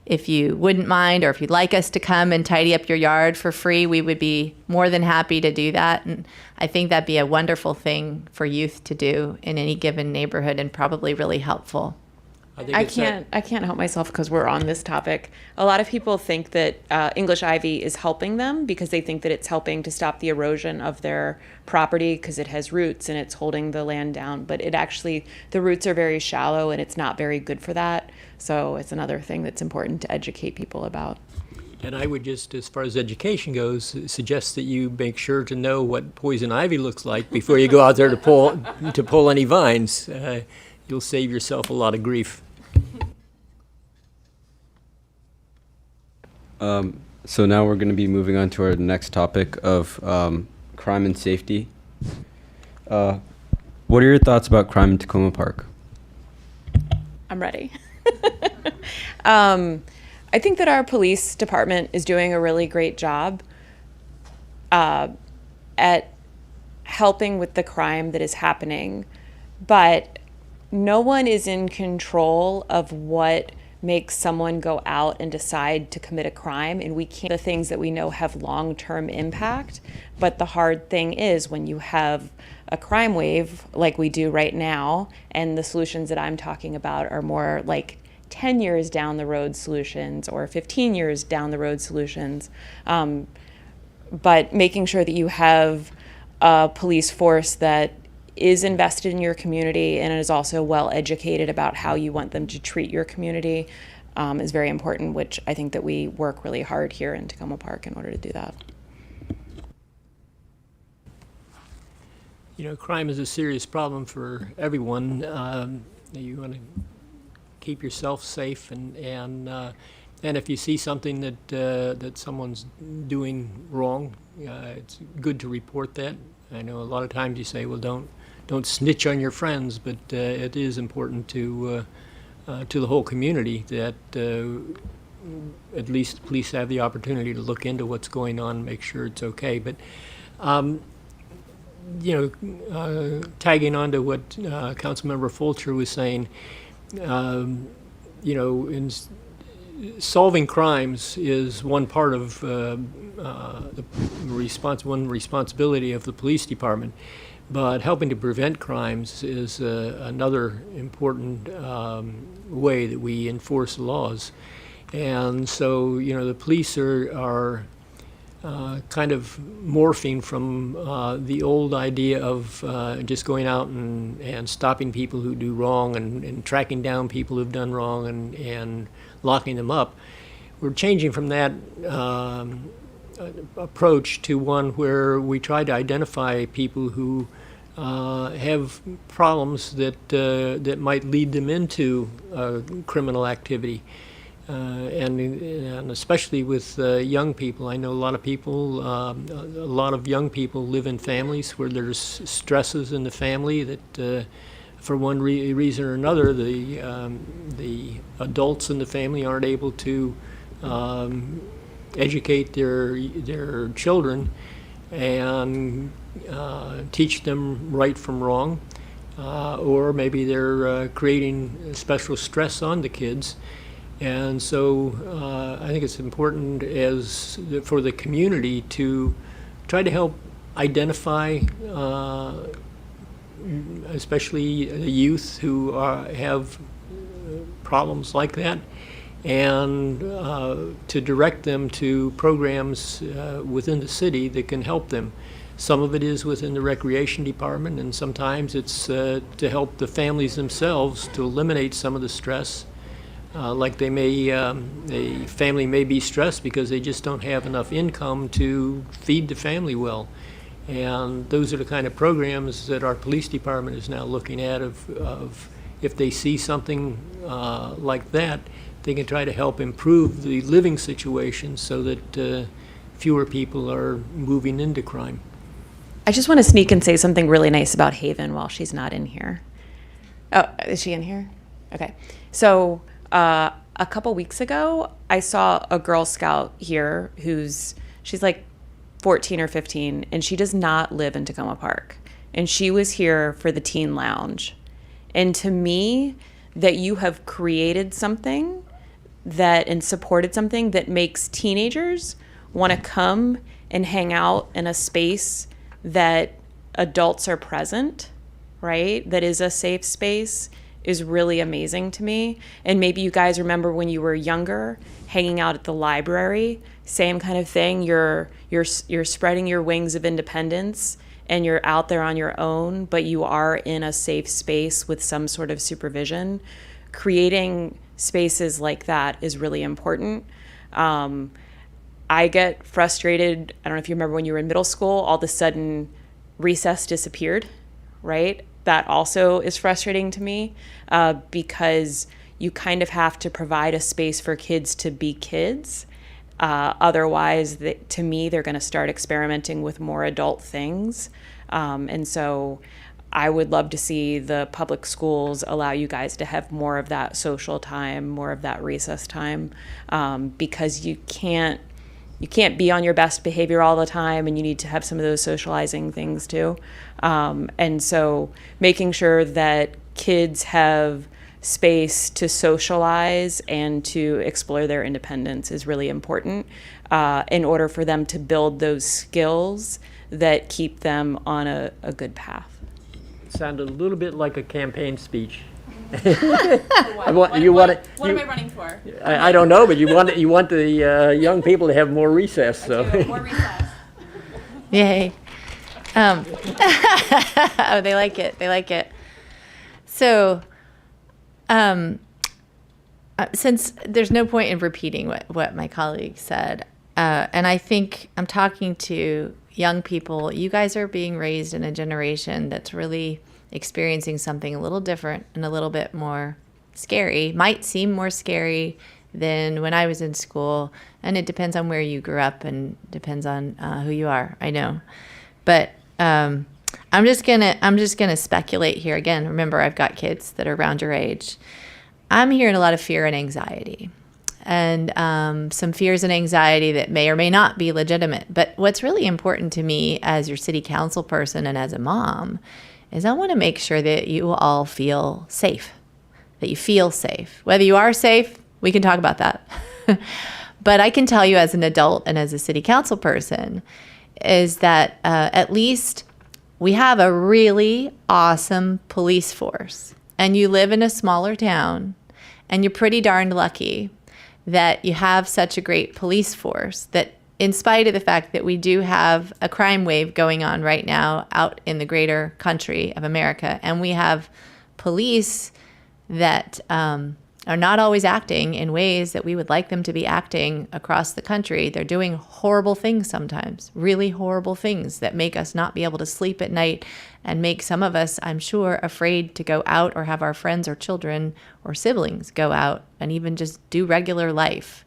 if you wouldn't mind, or if you'd like us to come and tidy up your yard for free, we would be more than happy to do that. And I think that'd be a wonderful thing for youth to do in any given neighborhood, and probably really helpful. I can't help myself because we're on this topic. A lot of people think that English ivy is helping them because they think that it's helping to stop the erosion of their property because it has roots and it's holding the land down. But the roots are very shallow and it's not very good for that. So it's another thing that's important to educate people about. And I would just, as far as education goes, suggest that you make sure to know what poison ivy looks like before you go out there to pull any vines. You'll save yourself a lot of grief. So now we're going to be moving on to our next topic of crime and safety. What are your thoughts about crime in Takoma Park? I'm ready. I think that our police department is doing a really great job at helping with the crime that is happening, but no one is in control of what makes someone go out and decide to commit a crime, and we can't. The things that we know have long-term impact, but the hard thing is when you have a crime wave like we do right now, and the solutions that I'm talking about are more like 10 years down the road solutions or 15 years down the road solutions, but making sure that you have a police force that is invested in your community and is also well educated about how you want them to treat your community is very important, which I think that we work really hard here in Takoma Park in order to do that. Crime is a serious problem for everyone. You want to keep yourself safe, and if you see something that someone's doing wrong, it's good to report that. I know a lot of times you say, well, don't snitch on your friends, but it is important to the whole community that at least police have the opportunity to look into what's going on and make sure it's okay. But tagging on to what Councilmember Fulcher was saying, in solving crimes is one part of one responsibility of the police department, but helping to prevent crimes is another important way that we enforce laws. And so, the police are kind of morphing from the old idea of just going out and stopping people who do wrong and tracking down people who've done wrong and locking them up. We're changing from that approach to one where we try to identify people who have problems that might lead them into criminal activity. And especially with young people. I know a lot of young people live in families where there's stresses in the family that for one reason or another, the adults in the family aren't able to educate their children and teach them right from wrong, or maybe they're creating special stress on the kids. And so I think it's important for the community to try to help identify especially the youth who have problems like that, and to direct them to programs within the city that can help them. Some of it is within the recreation department, and sometimes it's to help the families themselves to eliminate some of the stress. Like a family may be stressed because they just don't have enough income to feed the family well. And those are the kind of programs that our police department is now looking at of if they see something like that, they can try to help improve the living situation so that fewer people are moving into crime. I just want to sneak and say something really nice about Haven while she's not in here. Oh, is she in here? Okay. So a couple weeks ago, I saw a Girl Scout here she's like 14 or 15, and she does not live in Takoma Park. And she was here for the teen lounge. And to me, that you have created something and supported something that makes teenagers want to come and hang out in a space that adults are present, right? That is a safe space, is really amazing to me. And maybe you guys remember when you were younger, hanging out at the library, same kind of thing. You're spreading your wings of independence and you're out there on your own, but you are in a safe space with some sort of supervision. Creating spaces like that is really important. I get frustrated. I don't know if you remember when you were in middle school, all of a sudden recess disappeared, right? That also is frustrating to me because you kind of have to provide a space for kids to be kids. Otherwise, to me, they're going to start experimenting with more adult things. And so I would love to see the public schools allow you guys to have more of that social time, more of that recess time, because you can't be on your best behavior all the time, and you need to have some of those socializing things too. And so making sure that kids have space to socialize and to explore their independence is really important in order for them to build those skills that keep them on a good path. It sounded a little bit like a campaign speech. What am I running for? I don't know, but you want the young people to have more recess. So. More recess. Yay. Oh, they like it. They like it. So, since there's no point in repeating what my colleague said, and I think I'm talking to young people, you guys are being raised in a generation that's really experiencing something a little different and a little bit more scary, might seem more scary than when I was in school. And it depends on where you grew up and depends on who you are, I know. But I'm just gonna speculate here again. Remember, I've got kids that are around your age. I'm hearing a lot of fear and anxiety, and some fears and anxiety that may or may not be legitimate. But what's really important to me as your city council person and as a mom is I want to make sure that you all feel safe, that you feel safe. Whether you are safe, we can talk about that. But I can tell you as an adult and as a city council person is that at least we have a really awesome police force. And you live in a smaller town, and you're pretty darned lucky that you have such a great police force that, in spite of the fact that we do have a crime wave going on right now out in the greater country of America, and we have police that are not always acting in ways that we would like them to be acting across the country. They're doing horrible things sometimes, really horrible things that make us not be able to sleep at night and make some of us, I'm sure, afraid to go out or have our friends or children or siblings go out and even just do regular life.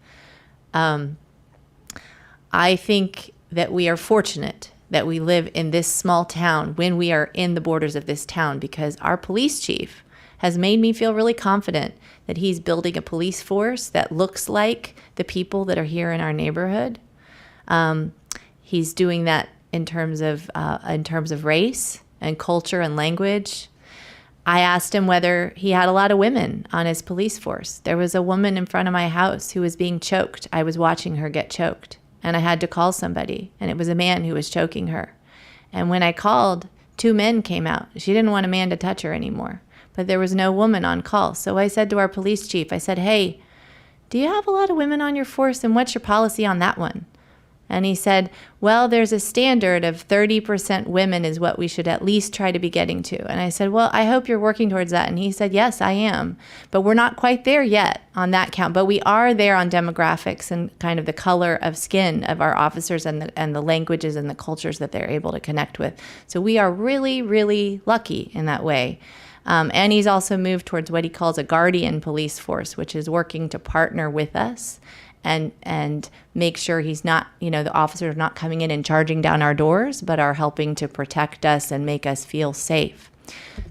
I think that we are fortunate that we live in this small town when we are in the borders of this town, because our police chief has made me feel really confident that he's building a police force that looks like the people that are here in our neighborhood. He's doing that in terms of race and culture and language. I asked him whether he had a lot of women on his police force. There was a woman in front of my house who was being choked. I was watching her get choked, and I had to call somebody, and it was a man who was choking her. And when I called, 2 men came out. She didn't want a man to touch her anymore, but there was no woman on call. So I said to our police chief, I said, hey, do you have a lot of women on your force, and what's your policy on that one? And he said, well, there's a standard of 30% women is what we should at least try to be getting to. And I said, well, I hope you're working towards that. And he said, yes, I am. But we're not quite there yet on that count. But we are there on demographics and kind of the color of skin of our officers and the languages and the cultures that they're able to connect with. So we are really, really lucky in that way. And he's also moved towards what he calls a guardian police force, which is working to partner with us and make sure he's not, the officers are not coming in and charging down our doors, but are helping to protect us and make us feel safe.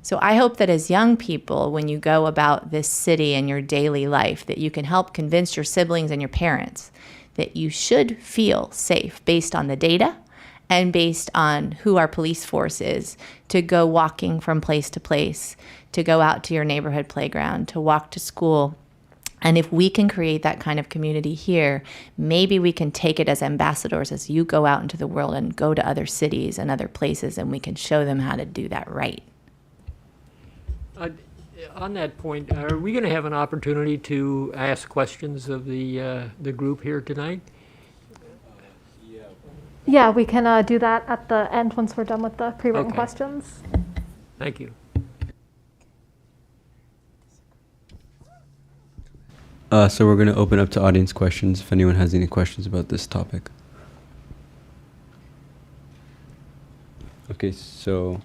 So I hope that as young people, when you go about this city and your daily life, that you can help convince your siblings and your parents that you should feel safe based on the data and based on who our police force is, to go walking from place to place, to go out to your neighborhood playground, to walk to school. And if we can create that kind of community here, maybe we can take it as ambassadors as you go out into the world and go to other cities and other places, and we can show them how to do that right. On that point, are we going to have an opportunity to ask questions of the group here tonight? Yeah, we can do that at the end once we're done with the pre-written Okay. questions. Thank you. So we're going to open up to audience questions if anyone has any questions about this topic. Okay, so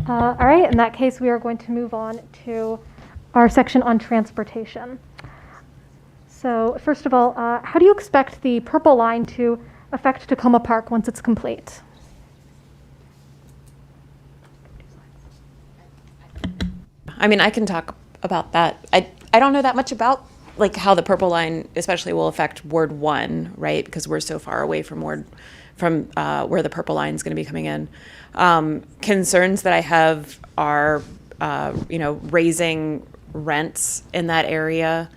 All right, in that case, we are going to move on to our section on transportation. So first of all, how do you expect the purple line to affect Takoma Park once it's complete? I mean, I can talk about that. I don't know that much about like how the purple line especially will affect Ward 1, right? Because we're so far away from where the purple line is going to be coming in. Concerns that I have are, raising rents in that area,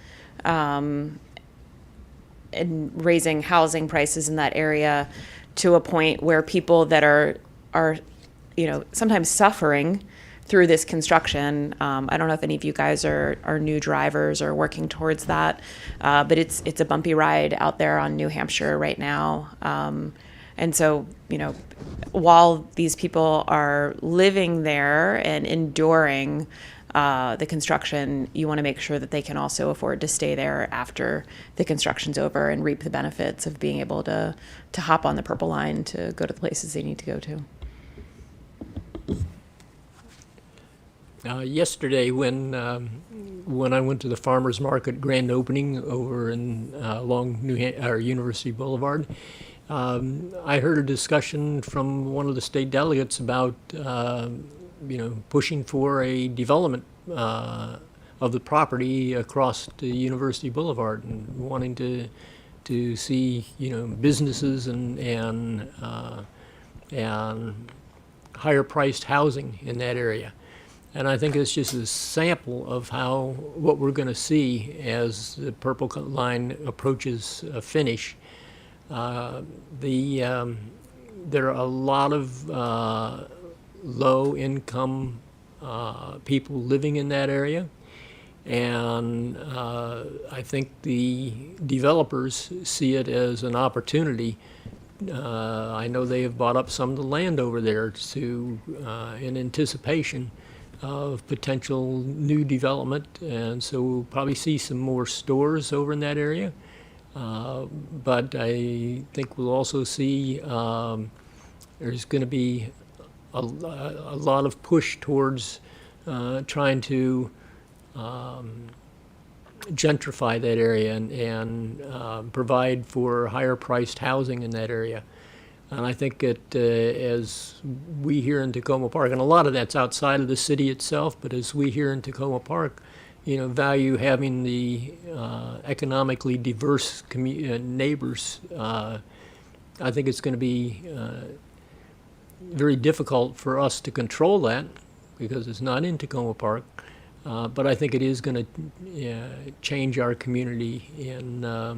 and raising housing prices in that area to a point where people that are sometimes suffering through this construction. I don't know if any of you guys are new drivers or working towards that, but it's a bumpy ride out there on New Hampshire right now. And so, while these people are living there and enduring the construction, you want to make sure that they can also afford to stay there after the construction's over and reap the benefits of being able to hop on the purple line to go to the places they need to go to. Yesterday, when I went to the farmers market grand opening over in along University Boulevard, I heard a discussion from one of the state delegates about pushing for a development of the property across the University Boulevard and wanting to see businesses and higher priced housing in that area. And I think it's just a sample of what we're going to see as the purple line approaches a finish. There are a lot of low-income people living in that area, and I think the developers see it as an opportunity. I know they have bought up some of the land over there in anticipation of potential new development, and so we'll probably see some more stores over in that area. But I think we'll also see there's going to be a lot of push towards trying to gentrify that area and provide for higher priced housing in that area. And I think that as we here in Takoma Park, and a lot of that's outside of the city itself, but as we here in Takoma Park, value having the economically diverse neighbors, I think it's going to be very difficult for us to control that because it's not in Takoma Park. But I think it is going to change our community in a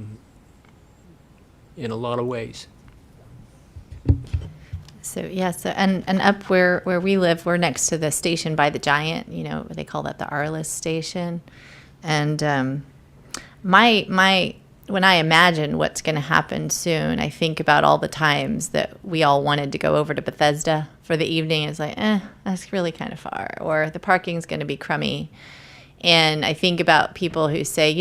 lot of ways. So and up where we live, we're next to the station by the Giant. They call that the Arliss station. And when I imagine what's going to happen soon, I think about all the times that we all wanted to go over to Bethesda for the evening. It's like, that's really kind of far, or the parking's going to be crummy. And I think about people who say,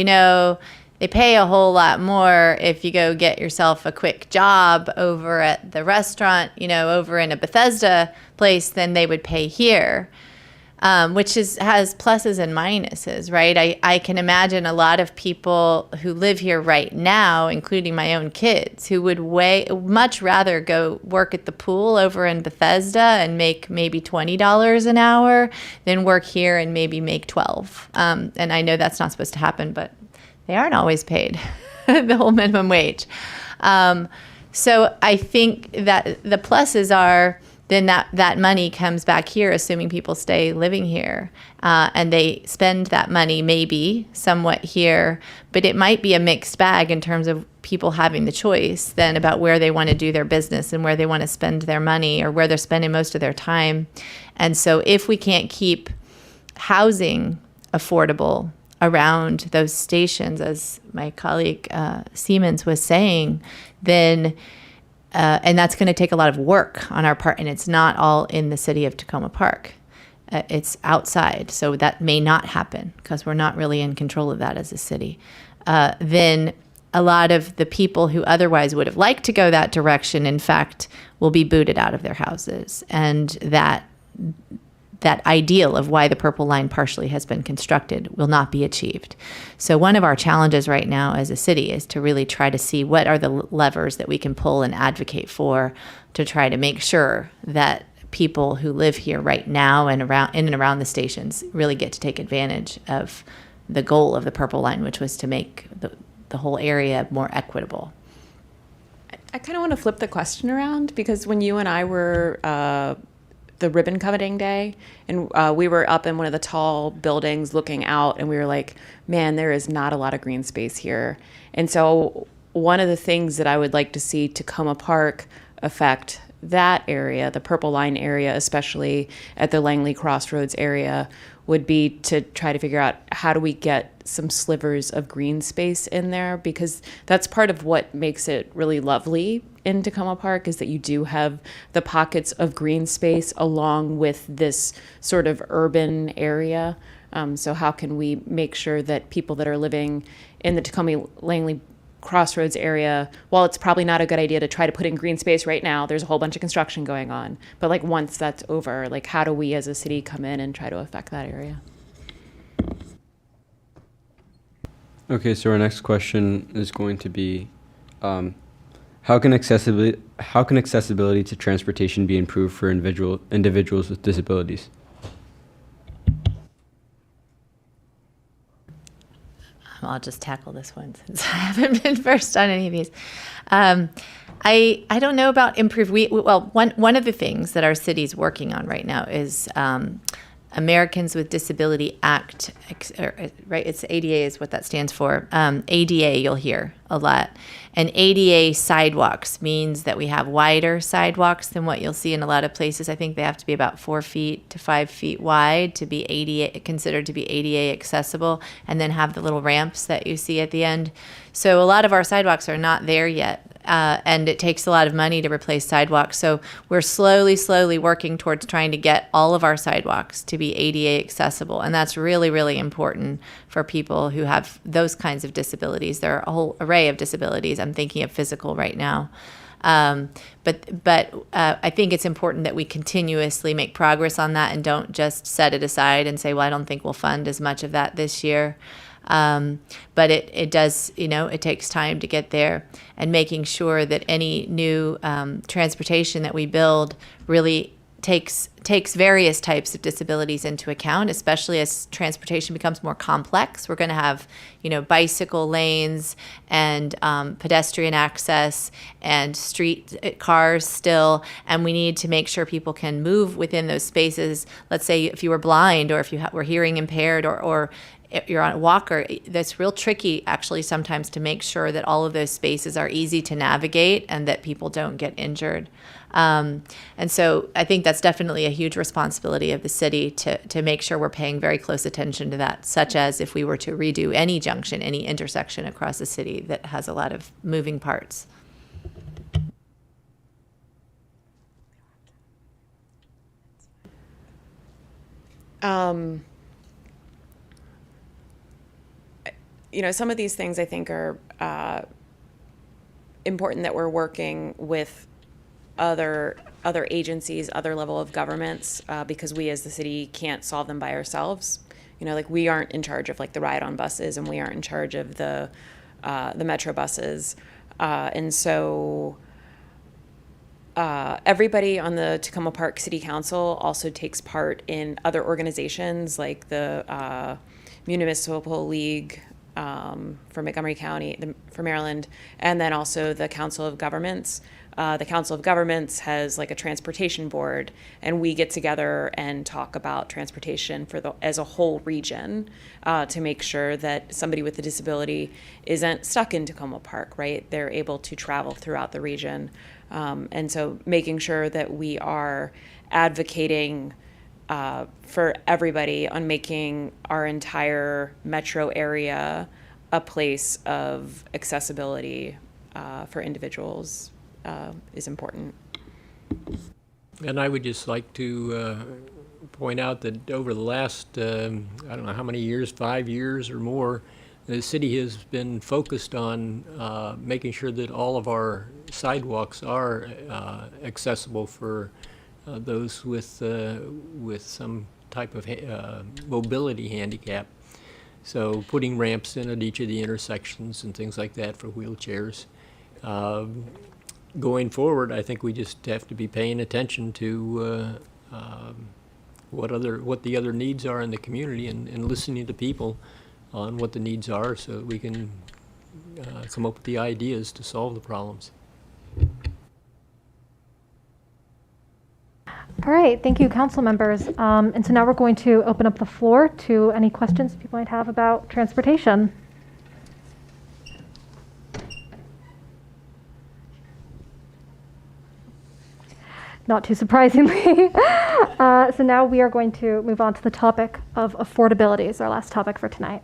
they pay a whole lot more if you go get yourself a quick job over at the restaurant, over in a Bethesda place than they would pay here. which has pluses and minuses, right? I can imagine a lot of people who live here right now, including my own kids, who would much rather go work at the pool over in Bethesda and make maybe $20 an hour than work here and maybe make 12. And I know that's not supposed to happen, but they aren't always paid the whole minimum wage. So I think that the pluses are then that money comes back here, assuming people stay living here, and they spend that money maybe somewhat here, but it might be a mixed bag in terms of people having the choice then about where they want to do their business and where they want to spend their money or where they're spending most of their time. And so if we can't keep housing affordable around those stations, as my colleague Siemens was saying, then and that's going to take a lot of work on our part, and it's not all in the city of Takoma Park. It's outside, so that may not happen because we're not really in control of that as a city. Then a lot of the people who otherwise would have liked to go that direction, in fact, will be booted out of their houses, and that ideal of why the Purple Line partially has been constructed will not be achieved. So one of our challenges right now as a city is to really try to see what are the levers that we can pull and advocate for to try to make sure that people who live here right now and around the stations really get to take advantage of the goal of the Purple Line, which was to make the whole area more equitable. I kind of want to flip the question around, because when you and I were the ribbon cutting day, and we were up in one of the tall buildings looking out, and we were like, man, there is not a lot of green space here. And so one of the things that I would like to see Takoma Park affect that area, the Purple Line area, especially at the Langley Crossroads area, would be to try to figure out how do we get some slivers of green space in there, because that's part of what makes it really lovely in Takoma Park, is that you do have the pockets of green space along with this sort of urban area. So how can we make sure that people that are living in the Takoma Langley Crossroads area, while it's probably not a good idea to try to put in green space right now, there's a whole bunch of construction going on, but like once that's over, like how do we as a city come in and try to affect that area? Okay, so our next question is going to be, how can accessibility to transportation be improved for individuals with disabilities? I'll just tackle this one since I haven't been first on any of these. I don't know about improve. One of the things that our city's working on right now is Americans with Disability Act, right? It's ADA is what that stands for. ADA, you'll hear a lot. And ADA sidewalks means that we have wider sidewalks than what you'll see in a lot of places. I think they have to be about 4 feet to 5 feet wide to be considered to be ADA accessible, and then have the little ramps that you see at the end. So a lot of our sidewalks are not there yet. And it takes a lot of money to replace sidewalks. So we're slowly working towards trying to get all of our sidewalks to be ADA accessible. And that's really, really important for people who have those kinds of disabilities. There are a whole array of disabilities. I'm thinking of physical right now. But I think it's important that we continuously make progress on that and don't just set it aside and say, well, I don't think we'll fund as much of that this year. But it does, it takes time to get there, and making sure that any new transportation that we build really takes various types of disabilities into account, especially as transportation becomes more complex. We're going to have, bicycle lanes and pedestrian access and street cars still, and we need to make sure people can move within those spaces. Let's say if you were blind, or if you were hearing impaired, or you're on a walker, that's real tricky actually sometimes to make sure that all of those spaces are easy to navigate and that people don't get injured. And so I think that's definitely a huge responsibility of the city to make sure we're paying very close attention to that, such as if we were to redo any junction, any intersection across the city that has a lot of moving parts. Some of these things I think are important that we're working with other agencies, other level of governments, because we as the city can't solve them by ourselves. You know, like we aren't in charge of like the ride-on buses, and we aren't in charge of the metro buses, and so everybody on the Takoma Park City Council also takes part in other organizations like the Municipal League for Montgomery County, for Maryland, and then also the Council of Governments. The Council of Governments has like a transportation board, and we get together and talk about transportation as a whole region to make sure that somebody with a disability isn't stuck in Takoma Park, right? They're able to travel throughout the region. And so making sure that we are advocating for everybody on making our entire metro area a place of accessibility for individuals is important. And I would just like to point out that over the last, I don't know how many years, 5 years or more, the city has been focused on making sure that all of our sidewalks are accessible for those with some type of mobility handicap. So putting ramps in at each of the intersections and things like that for wheelchairs. Going forward, I think we just have to be paying attention to what the other needs are in the community, and listening to people on what the needs are, so that we can come up with the ideas to solve the problems. All right, thank you, council members. And so now we're going to open up the floor to any questions people might have about transportation. Not too surprisingly. So now we are going to move on to the topic of affordability as our last topic for tonight.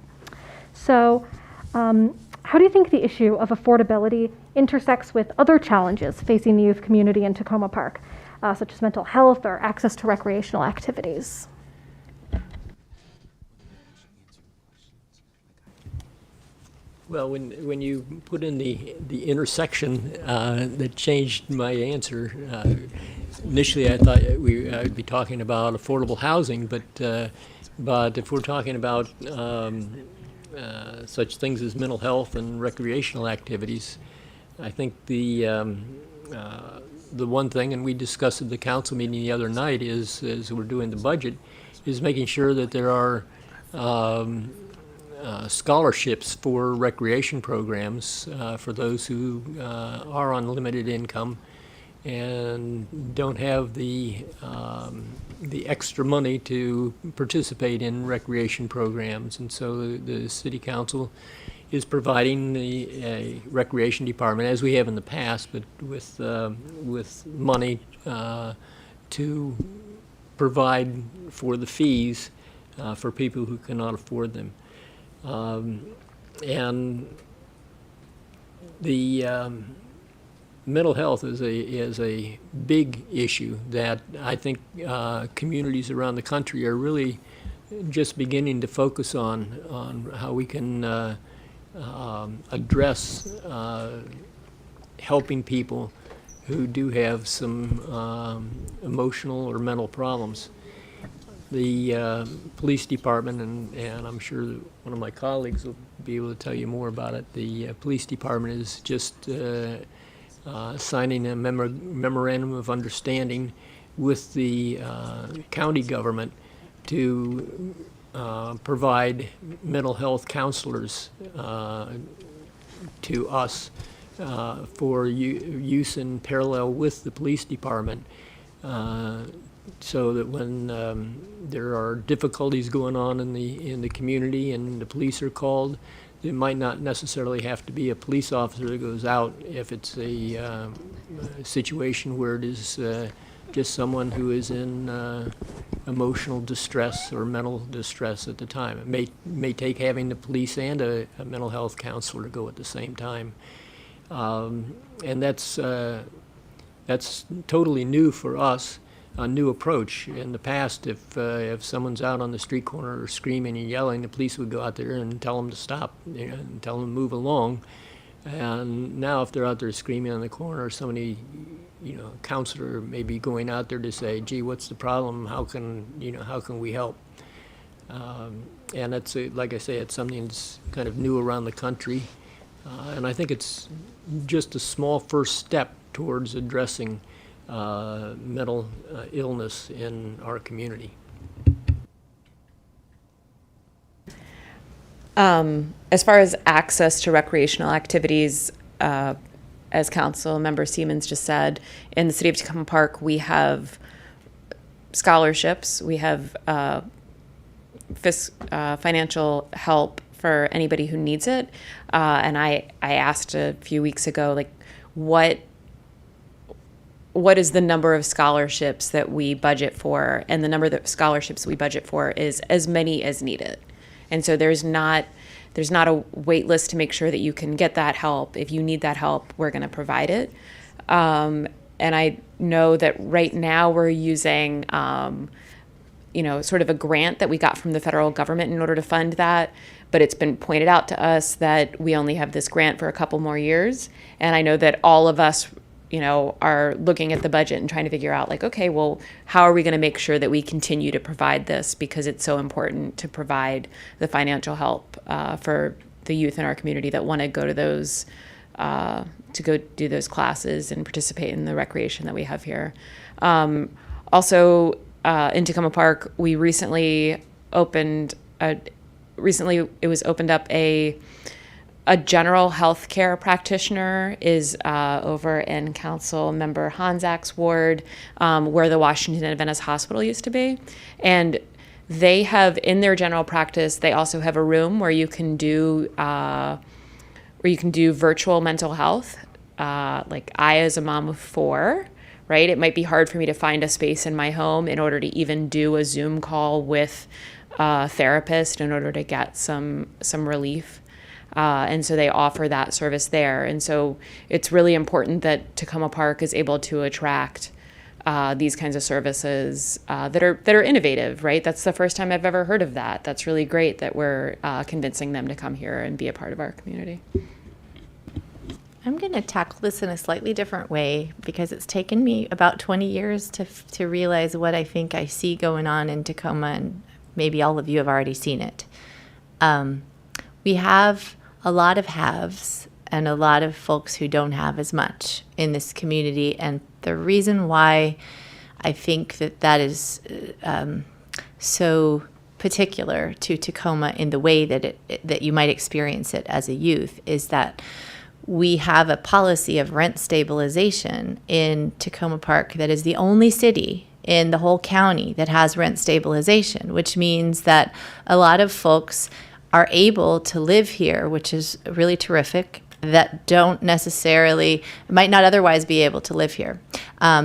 So how do you think the issue of affordability intersects with other challenges facing the youth community in Takoma Park, such as mental health or access to recreational activities? Well, when you put in the intersection, that changed my answer. Initially, I thought I'd be talking about affordable housing, but if we're talking about such things as mental health and recreational activities, I think the one thing, and we discussed at the council meeting the other night, is as we're doing the budget, is making sure that there are scholarships for recreation programs for those who are on limited income and don't have the extra money to participate in recreation programs. And so the city council is providing the recreation department, as we have in the past, but with money to provide for the fees for people who cannot afford them. And the mental health is a big issue that I think communities around the country are really just beginning to focus on how we can address helping people who do have some emotional or mental problems. The police department, and I'm sure that one of my colleagues will be able to tell you more about it, the police department is just signing a memorandum of understanding with the county government to provide mental health counselors to us for use in parallel with the police department, so that when there are difficulties going on in the community and the police are called, it might not necessarily have to be a police officer that goes out if it's a situation where it is just someone who is in emotional distress or mental distress at the time. It may take having the police and a mental health counselor to go at the same time. And that's totally new for us, a new approach. In the past, if someone's out on the street corner screaming and yelling, the police would go out there and tell them to stop, and tell them to move along. And now if they're out there screaming on the corner, somebody, counselor may be going out there to say, gee, what's the problem? How can we help? And it's, like I say, it's something that's kind of new around the country. And I think it's just a small first step towards addressing mental illness in our community. As far as access to recreational activities, as Council Member Siemens just said, in the City of Takoma Park, we have scholarships, we have financial help for anybody who needs it. And I asked a few weeks ago, like, what is the number of scholarships that we budget for? And the number of scholarships we budget for is as many as needed. And so there's not a wait list to make sure that you can get that help. If you need that help, we're going to provide it. And I know that right now we're using, sort of a grant that we got from the federal government in order to fund that. But it's been pointed out to us that we only have this grant for a couple more years. And I know that all of us, are looking at the budget and trying to figure out, like, okay, well, how are we going to make sure that we continue to provide this, because it's so important to provide the financial help for the youth in our community that want to go to those, to go do those classes and participate in the recreation that we have here. Also, in Takoma Park, we recently opened it was opened up a general health care practitioner is over in Council Member Hanzak's ward, where the Washington Adventist Hospital used to be. And they have, in their general practice, they also have a room where you can do virtual mental health. Like, I, as a mom of 4, right, it might be hard for me to find a space in my home in order to even do a Zoom call with a therapist in order to get some relief. And so they offer that service there. And so it's really important that Takoma Park is able to attract these kinds of services that are innovative, right? That's the first time I've ever heard of that. That's really great that we're convincing them to come here and be a part of our community. I'm going to tackle this in a slightly different way, because it's taken me about 20 years to realize what I think I see going on in Takoma, and maybe all of you have already seen it. We have a lot of haves and a lot of folks who don't have as much in this community. And the reason why I think that is so particular to Takoma in the way that you might experience it as a youth is that we have a policy of rent stabilization in Takoma Park that is the only city in the whole county that has rent stabilization, which means that a lot of folks are able to live here, which is really terrific, that don't necessarily, might not otherwise be able to live here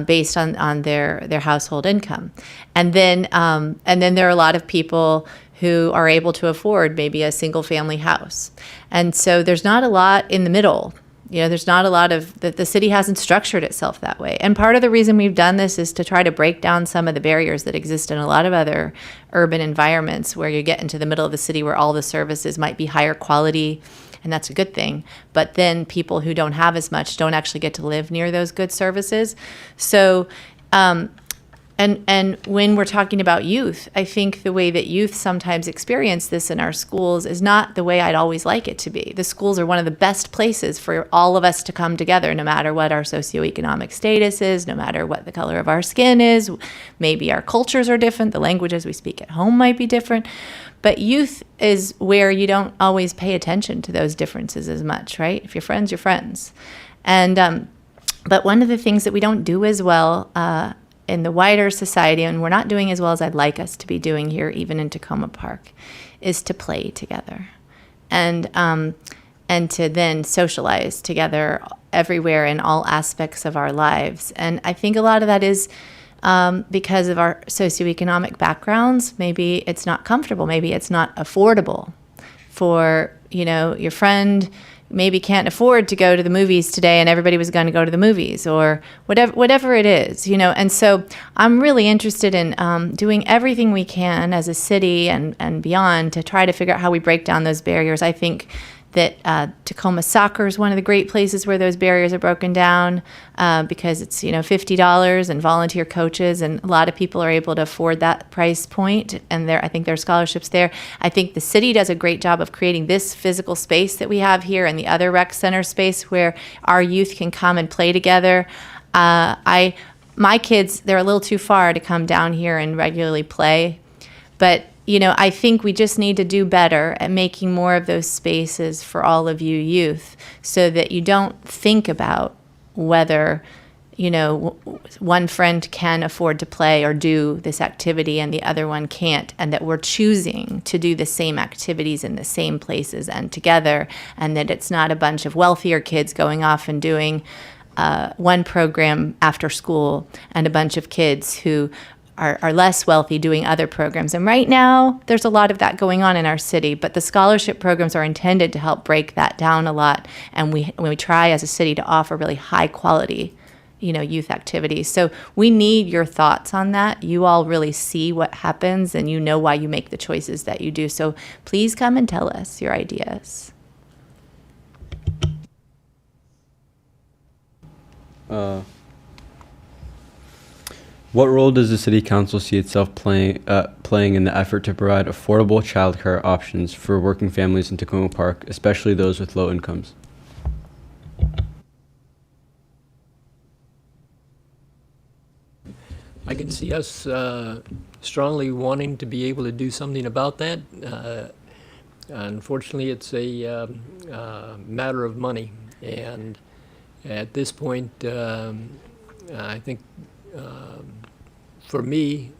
based on their household income. And then there are a lot of people who are able to afford maybe a single family house. And so there's not a lot in the middle. There's not a lot of, the city hasn't structured itself that way. And part of the reason we've done this is to try to break down some of the barriers that exist in a lot of other urban environments where you get into the middle of the city where all the services might be higher quality, and that's a good thing. But then people who don't have as much don't actually get to live near those good services. So, and when we're talking about youth, I think the way that youth sometimes experience this in our schools is not the way I'd always like it to be. The schools are one of the best places for all of us to come together, no matter what our socioeconomic status is, no matter what the color of our skin is. Maybe our cultures are different, the languages we speak at home might be different. But youth is where you don't always pay attention to those differences as much, right? If you're friends, you're friends. And but one of the things that we don't do as well in the wider society, and we're not doing as well as I'd like us to be doing here, even in Takoma Park, is to play together, and to then socialize together everywhere in all aspects of our lives. And I think a lot of that is because of our socioeconomic backgrounds. Maybe it's not comfortable, maybe it's not affordable for, your friend maybe can't afford to go to the movies today and everybody was going to go to the movies, or whatever it is, And so I'm really interested in doing everything we can as a city and beyond to try to figure out how we break down those barriers. I think that Takoma soccer is one of the great places where those barriers are broken down, because it's, $50 and volunteer coaches, and a lot of people are able to afford that price point, and I think there are scholarships there. I think the city does a great job of creating this physical space that we have here and the other rec center space where our youth can come and play together. My kids, they're a little too far to come down here and regularly play, but I think we just need to do better at making more of those spaces for all of you youth, so that you don't think about whether, one friend can afford to play or do this activity and the other one can't, and that we're choosing to do the same activities in the same places and together, and that it's not a bunch of wealthier kids going off and doing one program after school and a bunch of kids who are less wealthy doing other programs. And right now, there's a lot of that going on in our city, but the scholarship programs are intended to help break that down a lot. And we try as a city to offer really high quality, youth activities. So we need your thoughts on that. You all really see what happens and you know why you make the choices that you do. So please come and tell us your ideas. What role does the City Council see itself playing in the effort to provide affordable childcare options for working families in Takoma Park, especially those with low incomes? I can see us strongly wanting to be able to do something about that. Unfortunately, it's a matter of money, and at this point, I think for me,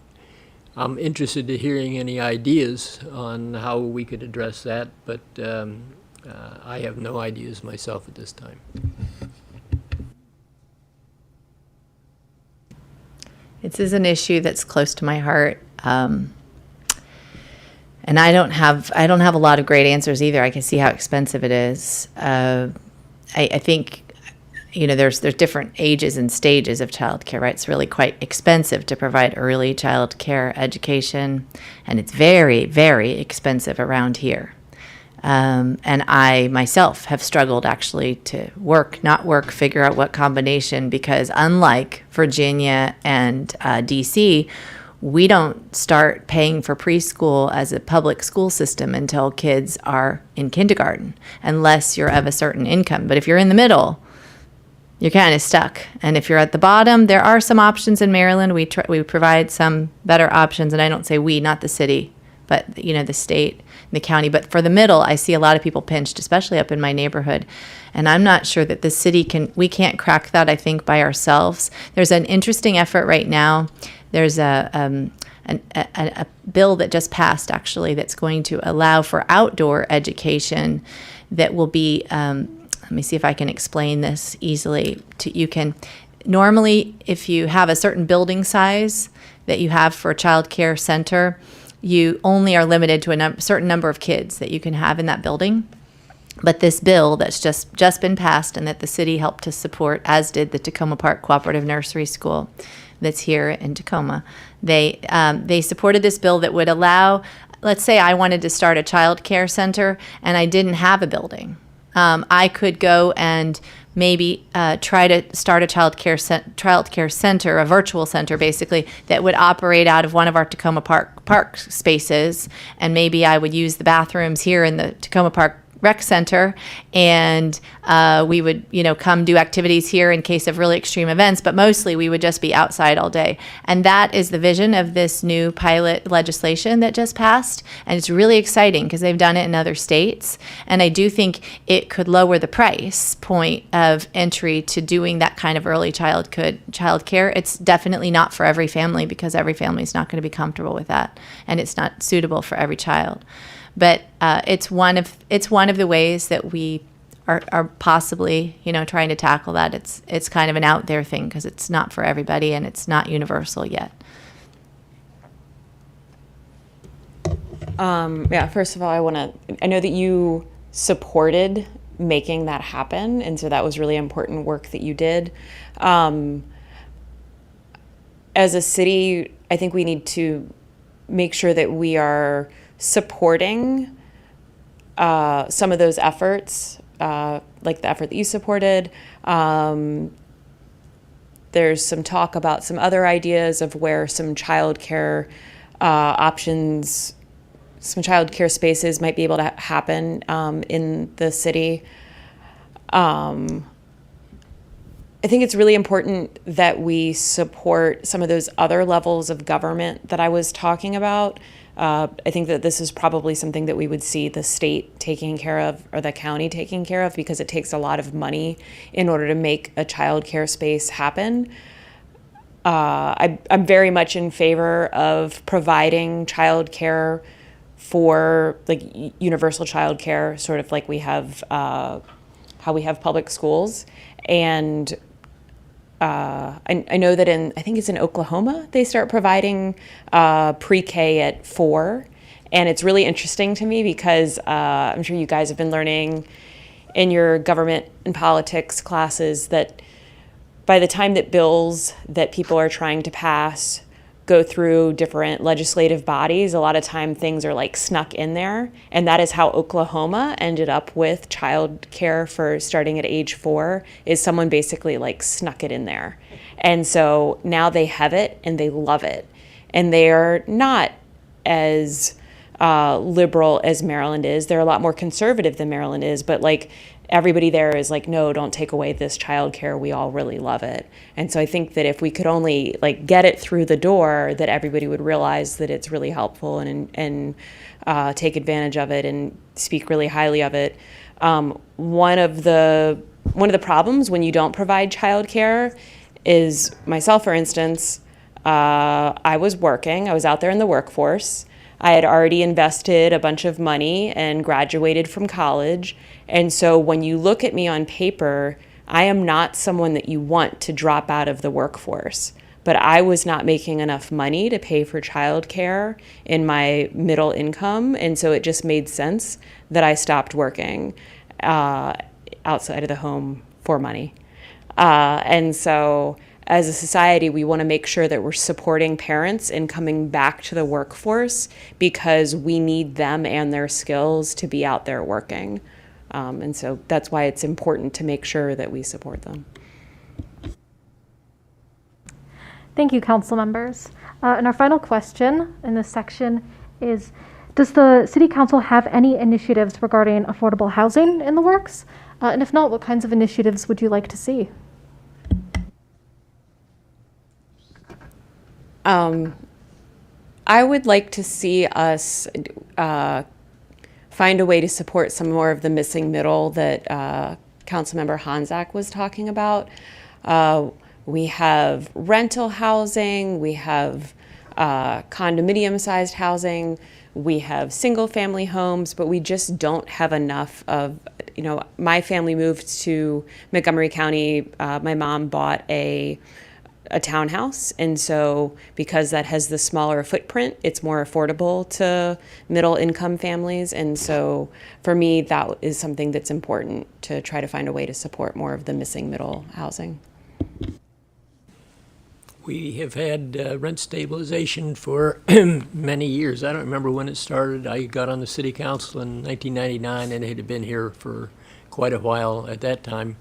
I'm interested to hearing any ideas on how we could address that, but I have no ideas myself at this time. This is an issue that's close to my heart, and I don't have a lot of great answers either. I can see how expensive it is. I think there's different ages and stages of childcare, right? It's really quite expensive to provide early childcare education, and it's very, very expensive around here. And I myself have struggled actually to not work, figure out what combination, because unlike Virginia and DC, we don't start paying for preschool as a public school system until kids are in kindergarten, unless you're of a certain income. But if you're in the middle, you're kind of stuck. And if you're at the bottom, there are some options in Maryland. We provide some better options, and I don't say we, not the city, but the state, the county. But for the middle, I see a lot of people pinched, especially up in my neighborhood. And I'm not sure that the city we can't crack that, I think, by ourselves. There's an interesting effort right now. There's a bill that just passed, actually, that's going to allow for outdoor education that will be, let me see if I can explain this easily. You can normally, if you have a certain building size that you have for a child care center, you only are limited to a certain number of kids that you can have in that building. But this bill that's just been passed, and that the city helped to support, as did the Takoma Park Cooperative Nursery School that's here in Takoma, they supported this bill that would allow, let's say I wanted to start a child care center and I didn't have a building. I could go and maybe try to start a child care center, a virtual center basically, that would operate out of one of our Takoma Park spaces, and maybe I would use the bathrooms here in the Takoma Park Rec Center, and we would, come do activities here in case of really extreme events, but mostly we would just be outside all day. And that is the vision of this new pilot legislation that just passed, and it's really exciting because they've done it in other states, and I do think it could lower the price point of entry to doing that kind of early child care. It's definitely not for every family, because every family is not going to be comfortable with that, and it's not suitable for every child. But it's one of the ways that we are possibly, trying to tackle that. It's kind of an out there thing because it's not for everybody and it's not universal yet. First of all, I know that you supported making that happen, and so that was really important work that you did. As a city, I think we need to make sure that we are supporting some of those efforts, like the effort that you supported. There's some talk about some other ideas of where some childcare options, some childcare spaces might be able to happen in the city. I think it's really important that we support some of those other levels of government that I was talking about. I think that this is probably something that we would see the state taking care of or the county taking care of, because it takes a lot of money in order to make a childcare space happen. I'm very much in favor of providing childcare for like universal childcare, sort of like we have how we have public schools. And I know that I think it's in Oklahoma, they start providing pre-K at 4. And it's really interesting to me because I'm sure you guys have been learning in your government and politics classes that by the time that bills that people are trying to pass go through different legislative bodies, a lot of time things are like snuck in there. And that is how Oklahoma ended up with child care for starting at age 4, is someone basically like snuck it in there. And so now they have it and they love it. And they're not as liberal as Maryland is. They're a lot more conservative than Maryland is, but like everybody there is like, no, don't take away this childcare. We all really love it. And so I think that if we could only like get it through the door, that everybody would realize that it's really helpful and take advantage of it and speak really highly of it. One of the problems when you don't provide childcare is, myself, for instance, I was out there in the workforce. I had already invested a bunch of money and graduated from college. And so when you look at me on paper, I am not someone that you want to drop out of the workforce. But I was not making enough money to pay for childcare in my middle income. And so it just made sense that I stopped working outside of the home for money. And so as a society, we want to make sure that we're supporting parents in coming back to the workforce, because we need them and their skills to be out there working. And so that's why it's important to make sure that we support them. Thank you, council members. And our final question in this section is, does the City Council have any initiatives regarding affordable housing in the works? And if not, what kinds of initiatives would you like to see? I would like to see us find a way to support some more of the missing middle that Councilmember Hanzak was talking about. We have rental housing, we have condominium-sized housing, we have single-family homes, but we just don't have enough of, my family moved to Montgomery County. My mom bought a townhouse, and so because that has the smaller footprint, it's more affordable to middle income families. And so for me, that is something that's important, to try to find a way to support more of the missing middle housing. We have had rent stabilization for many years. I don't remember when it started. I got on the city council in 1999, and it had been here for quite a while at that time.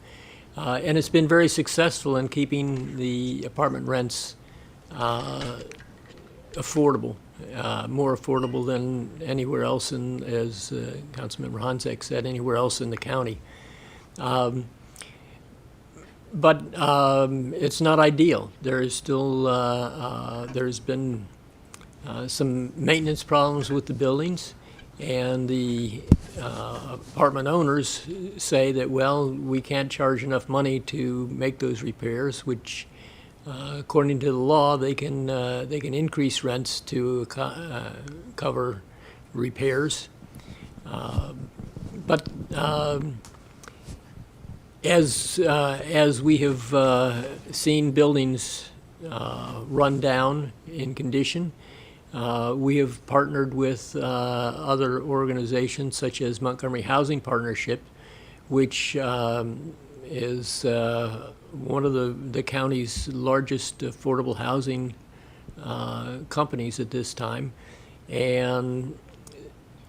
And it's been very successful in keeping the apartment rents affordable, more affordable than anywhere else, as Councilmember Hanzak said, anywhere else in the county. But it's not ideal. There is still, there's been some maintenance problems with the buildings. And the apartment owners say that, well, we can't charge enough money to make those repairs, which, according to the law, they can increase rents to cover repairs. But as we have seen buildings run down in condition, we have partnered with other organizations such as Montgomery Housing Partnership, which is one of the county's largest affordable housing companies at this time. And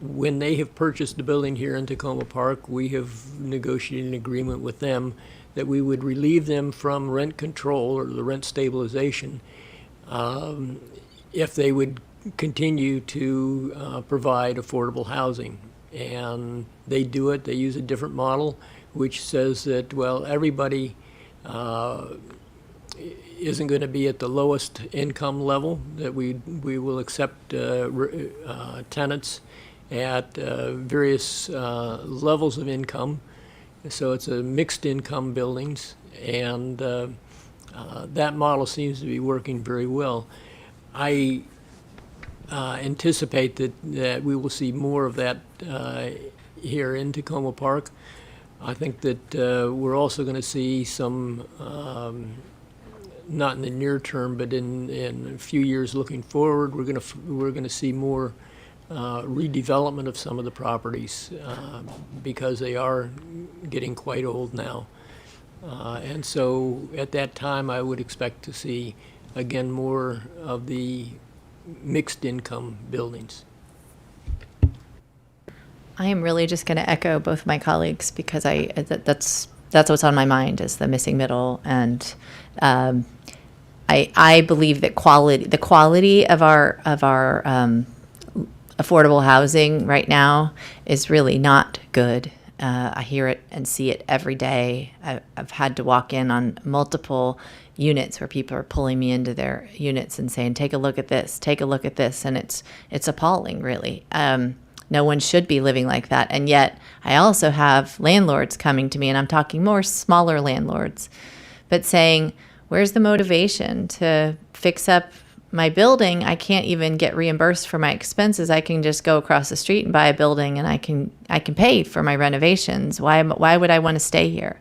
when they have purchased a building here in Takoma Park, we have negotiated an agreement with them that we would relieve them from rent control or the rent stabilization if they would continue to provide affordable housing. And they do it. They use a different model, which says that, well, everybody isn't going to be at the lowest income level, that we will accept tenants at various levels of income. So it's a mixed income buildings, and that model seems to be working very well. I anticipate that we will see more of that here in Takoma Park. I think that we're also going to see some, not in the near term, but in a few years looking forward, we're going to see more redevelopment of some of the properties because they are getting quite old now. And so at that time, I would expect to see, again, more of the mixed income buildings. I am really just going to echo both my colleagues because that's what's on my mind is the missing middle, and I believe that the quality of our affordable housing right now is really not good. I hear it and see it every day. I've had to walk in on multiple units where people are pulling me into their units and saying, take a look at this, and it's appalling, really. No one should be living like that. And yet I also have landlords coming to me, and I'm talking more smaller landlords, but saying, where's the motivation to fix up my building? I can't even get reimbursed for my expenses. I can just go across the street and buy a building, and I can pay for my renovations. Why would I want to stay here?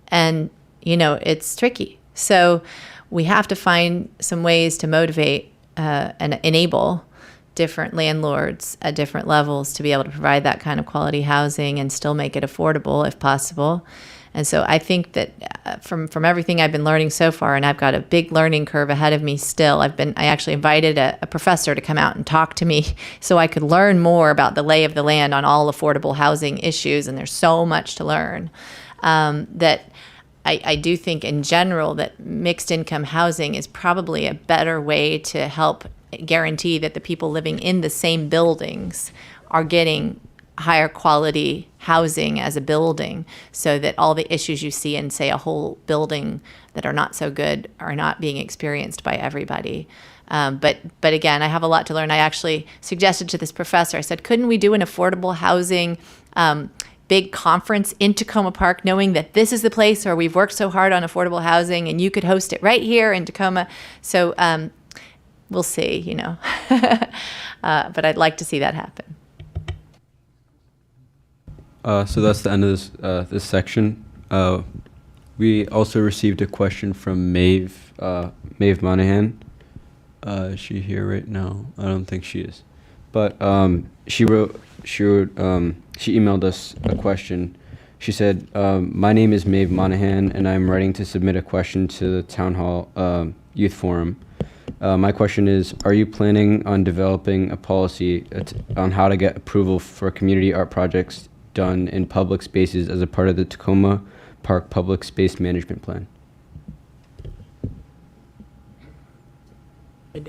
And it's tricky. So we have to find some ways to motivate and enable different landlords at different levels to be able to provide that kind of quality housing and still make it affordable if possible. And so I think that from everything I've been learning so far, and I've got a big learning curve ahead of me still, I actually invited a professor to come out and talk to me so I could learn more about the lay of the land on all affordable housing issues, and there's so much to learn. That I do think in general that mixed income housing is probably a better way to help guarantee that the people living in the same buildings are getting higher quality housing as a building, so that all the issues you see in, say, a whole building that are not so good are not being experienced by everybody. But again, I have a lot to learn. I actually suggested to this professor, I said, couldn't we do an affordable housing big conference in Takoma Park, knowing that this is the place where we've worked so hard on affordable housing, and you could host it right here in Takoma. So we'll see, but I'd like to see that happen. So that's the end of this section. We also received a question from Maeve Monahan. Is she here right now? I don't think she is. But she emailed us a question. She said, my name is Maeve Monahan, and I'm writing to submit a question to the Town Hall Youth Forum. My question is, are you planning on developing a policy on how to get approval for community art projects done in public spaces as a part of the Takoma Park Public Space Management Plan?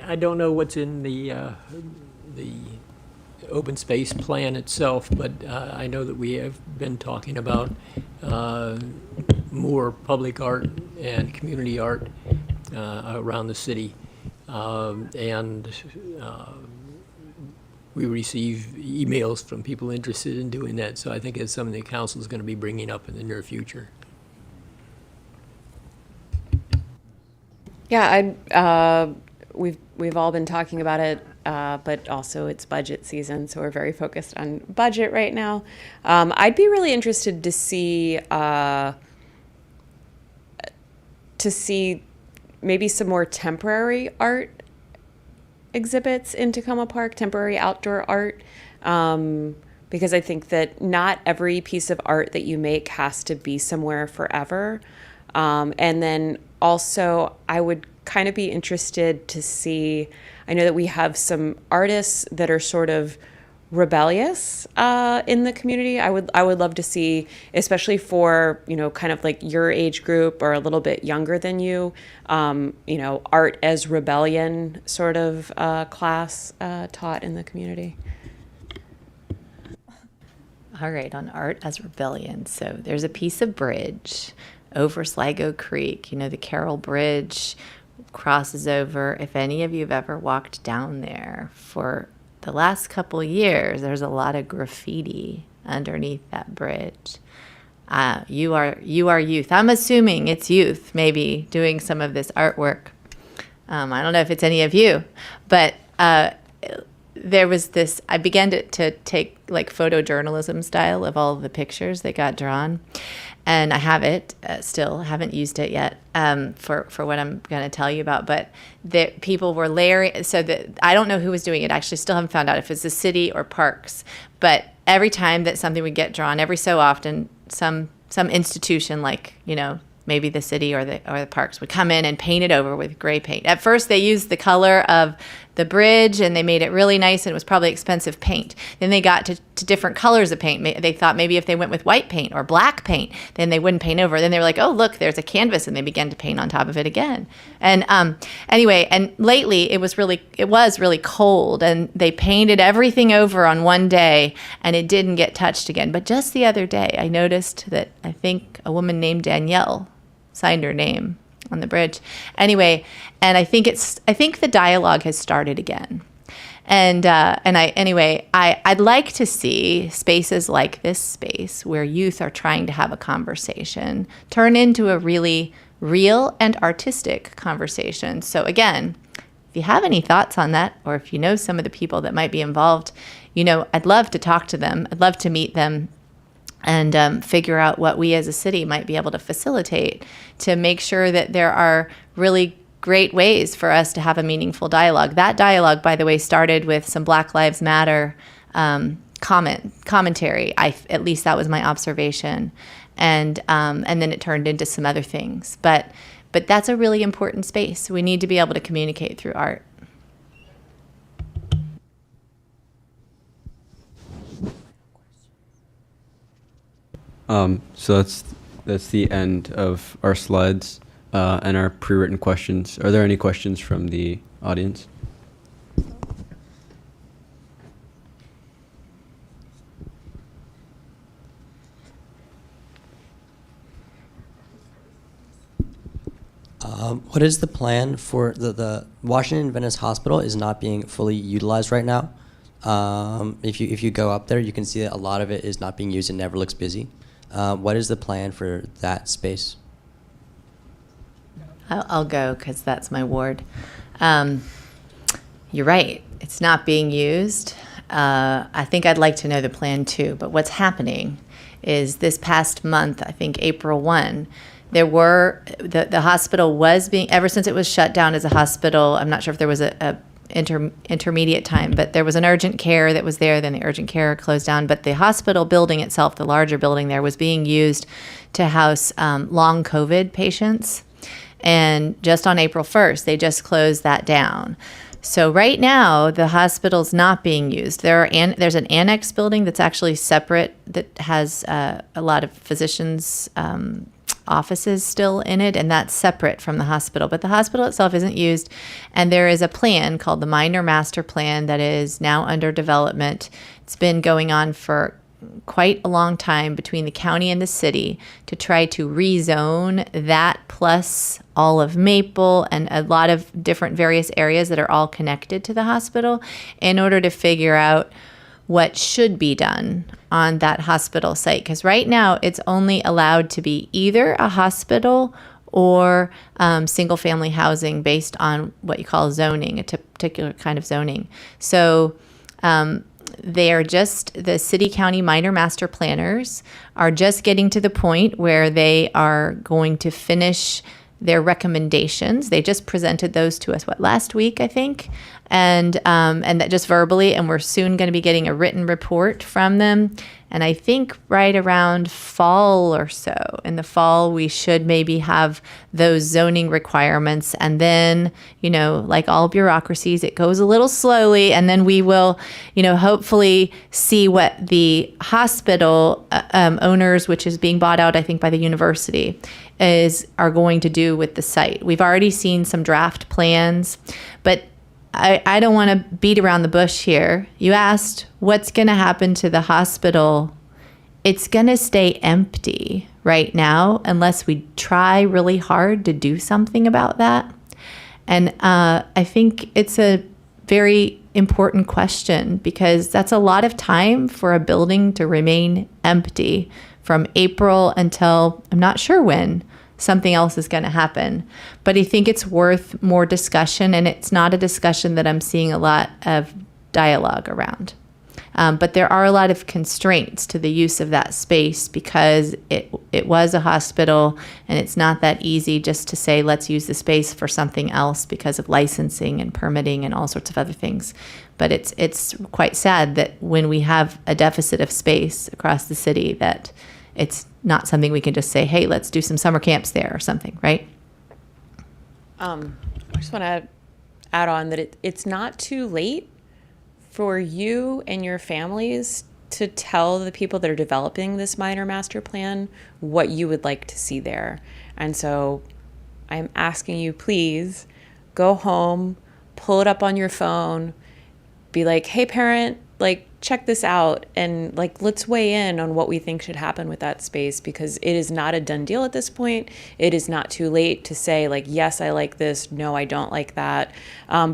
I don't know what's in the open space plan itself, but I know that we have been talking about more public art and community art around the city. And we receive emails from people interested in doing that. So I think it's something the council is going to be bringing up in the near future. Yeah, we've all been talking about it, but also it's budget season, so we're very focused on budget right now. I'd be really interested to see maybe some more temporary art exhibits in Takoma Park, temporary outdoor art, because I think that not every piece of art that you make has to be somewhere forever. And then also, I would kind of be interested to see, I know that we have some artists that are sort of rebellious in the community. I would love to see, especially for, kind of like your age group or a little bit younger than you, art as rebellion sort of class taught in the community. All right, on art as rebellion. So there's a piece of bridge over Sligo Creek. The Carroll Bridge crosses over. If any of you have ever walked down there for the last couple years, there's a lot of graffiti underneath that bridge. You are youth. I'm assuming it's youth maybe doing some of this artwork. I don't know if it's any of you, but there was this, I began to take like photojournalism style of all of the pictures that got drawn. And I have it still, haven't used it yet for what I'm going to tell you about. But people were layering, so that I don't know who was doing it. Actually, still haven't found out if it's the city or parks. But every time that something would get drawn, every so often, some institution like maybe the city or the parks would come in and paint it over with gray paint. At first, they used the color of the bridge and they made it really nice, and it was probably expensive paint. Then they got to different colors of paint. They thought maybe if they went with white paint or black paint, then they wouldn't paint over. Then they were like, oh, look, there's a canvas, and they began to paint on top of it again. And anyway, and lately it was really cold, and they painted everything over on one day, and it didn't get touched again. But just the other day, I noticed that I think a woman named Danielle signed her name on the bridge. Anyway, and I think the dialogue has started again. I'd like to see spaces like this space where youth are trying to have a conversation turn into a really real and artistic conversation. So again, if you have any thoughts on that, or if you know some of the people that might be involved, I'd love to talk to them. I'd love to meet them and figure out what we as a city might be able to facilitate to make sure that there are really great ways for us to have a meaningful dialogue. That dialogue, by the way, started with some Black Lives Matter commentary. At least that was my observation, and then it turned into some other things. But that's a really important space. We need to be able to communicate through art. So that's the end of our slides and our pre-written questions. Are there any questions from the audience? What is the plan for the Washington Venice Hospital is not being fully utilized right now. If you go up there, you can see that a lot of it is not being used and never looks busy. What is the plan for that space? I'll go because that's my ward. You're right. It's not being used. I think I'd like to know the plan too. But what's happening is this past month, I think April 1, the hospital was being, ever since it was shut down as a hospital, I'm not sure if there was a intermediate time, but there was an urgent care that was there, then the urgent care closed down, but the hospital building itself, the larger building there, was being used to house long COVID patients, and just on April 1st, they just closed that down. So right now, the hospital's not being used. There's an annex building that's actually separate that has a lot of physicians' offices still in it, and that's separate from the hospital. But the hospital itself isn't used, and there is a plan called the Minor Master Plan that is now under development. It's been going on for quite a long time between the county and the city to try to rezone that plus all of Maple and a lot of different various areas that are all connected to the hospital in order to figure out what should be done on that hospital site. Because right now it's only allowed to be either a hospital or single family housing based on what you call zoning, a particular kind of zoning. So they are just, the city county minor master planners are just getting to the point where they are going to finish their recommendations. They just presented those to us, last week, I think, and that just verbally, and we're soon going to be getting a written report from them. And I think right around fall or so, in the fall, we should maybe have those zoning requirements. And then, like all bureaucracies, it goes a little slowly. And then we will, hopefully see what the hospital owners, which is being bought out, I think, by the university, are going to do with the site. We've already seen some draft plans, but I don't want to beat around the bush here. You asked what's going to happen to the hospital. It's going to stay empty right now unless we try really hard to do something about that. And I think it's a very important question because that's a lot of time for a building to remain empty from April until I'm not sure when something else is going to happen. But I think it's worth more discussion, and it's not a discussion that I'm seeing a lot of dialogue around. But there are a lot of constraints to the use of that space because it was a hospital, and it's not that easy just to say, let's use the space for something else because of licensing and permitting and all sorts of other things. But it's quite sad that when we have a deficit of space across the city that it's not something we can just say, hey, let's do some summer camps there or something, right? I just want to add on that it's not too late for you and your families to tell the people that are developing this minor master plan what you would like to see there. And so I'm asking you, please go home, pull it up on your phone, be like, hey, parent, check this out, and let's weigh in on what we think should happen with that space, because it is not a done deal at this point. It is not too late to say yes, I like this, no, I don't like that.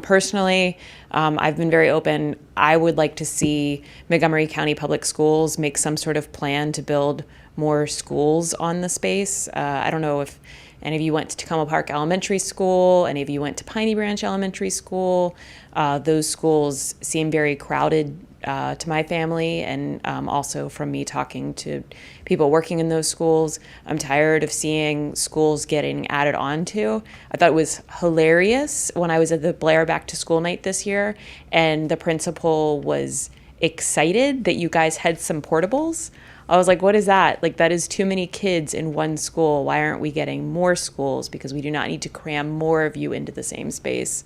Personally, I've been very open. I would like to see Montgomery County Public Schools make some sort of plan to build more schools on the space. I don't know if any of you went to Takoma Park Elementary School, any of you went to Piney Branch Elementary School. Those schools seem very crowded to my family, and also from me talking to people working in those schools. I'm tired of seeing schools getting added on to. I thought it was hilarious when I was at the Blair Back to School night this year, and the principal was excited that you guys had some portables. I was like, what is that? That is too many kids in one school. Why aren't we getting more schools? Because we do not need to cram more of you into the same space.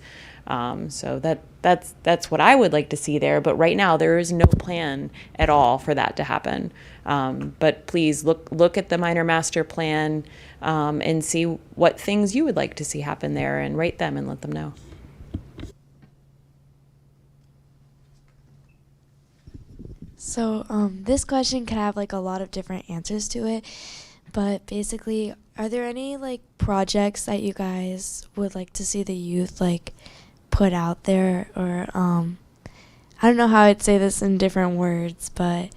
So that's what I would like to see there. But right now there is no plan at all for that to happen. But please look at the minor master plan and see what things you would like to see happen there, and rate them and let them know. So this question could have a lot of different answers to it, but basically, are there any projects that you guys would like to see the youth put out there, or I don't know how I'd say this in different words, but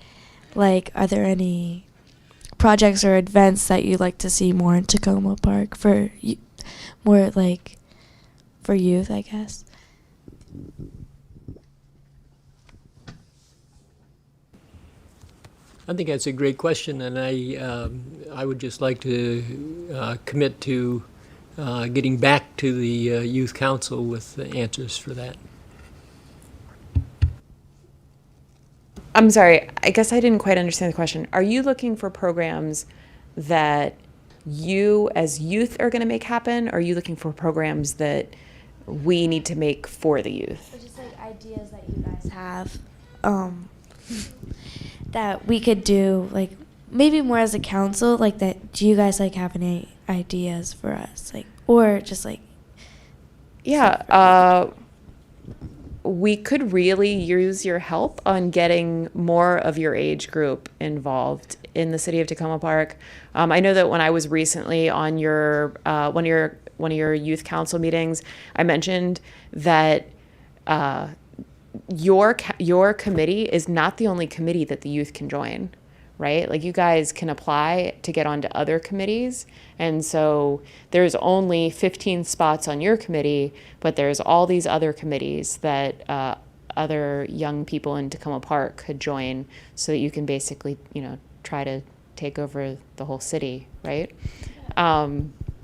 are there any projects or events that you'd like to see more in Takoma Park for more for youth, I guess? I think that's a great question, and I would just like to commit to getting back to the youth council with the answers for that. I'm sorry, I guess I didn't quite understand the question. Are you looking for programs that you as youth are going to make happen, or are you looking for programs that we need to make for the youth? Or just ideas that you guys have that we could do, maybe more as a council, that. Do you guys have any ideas for us, or just Yeah, we could really use your help on getting more of your age group involved in the city of Takoma Park. I know that when I was recently on your one of your youth council meetings, I mentioned that your committee is not the only committee that the youth can join, right? You guys can apply to get onto other committees. And so there's only 15 spots on your committee, but there's all these other committees that other young people in Takoma Park could join, so that you can basically, try to take over the whole city, right?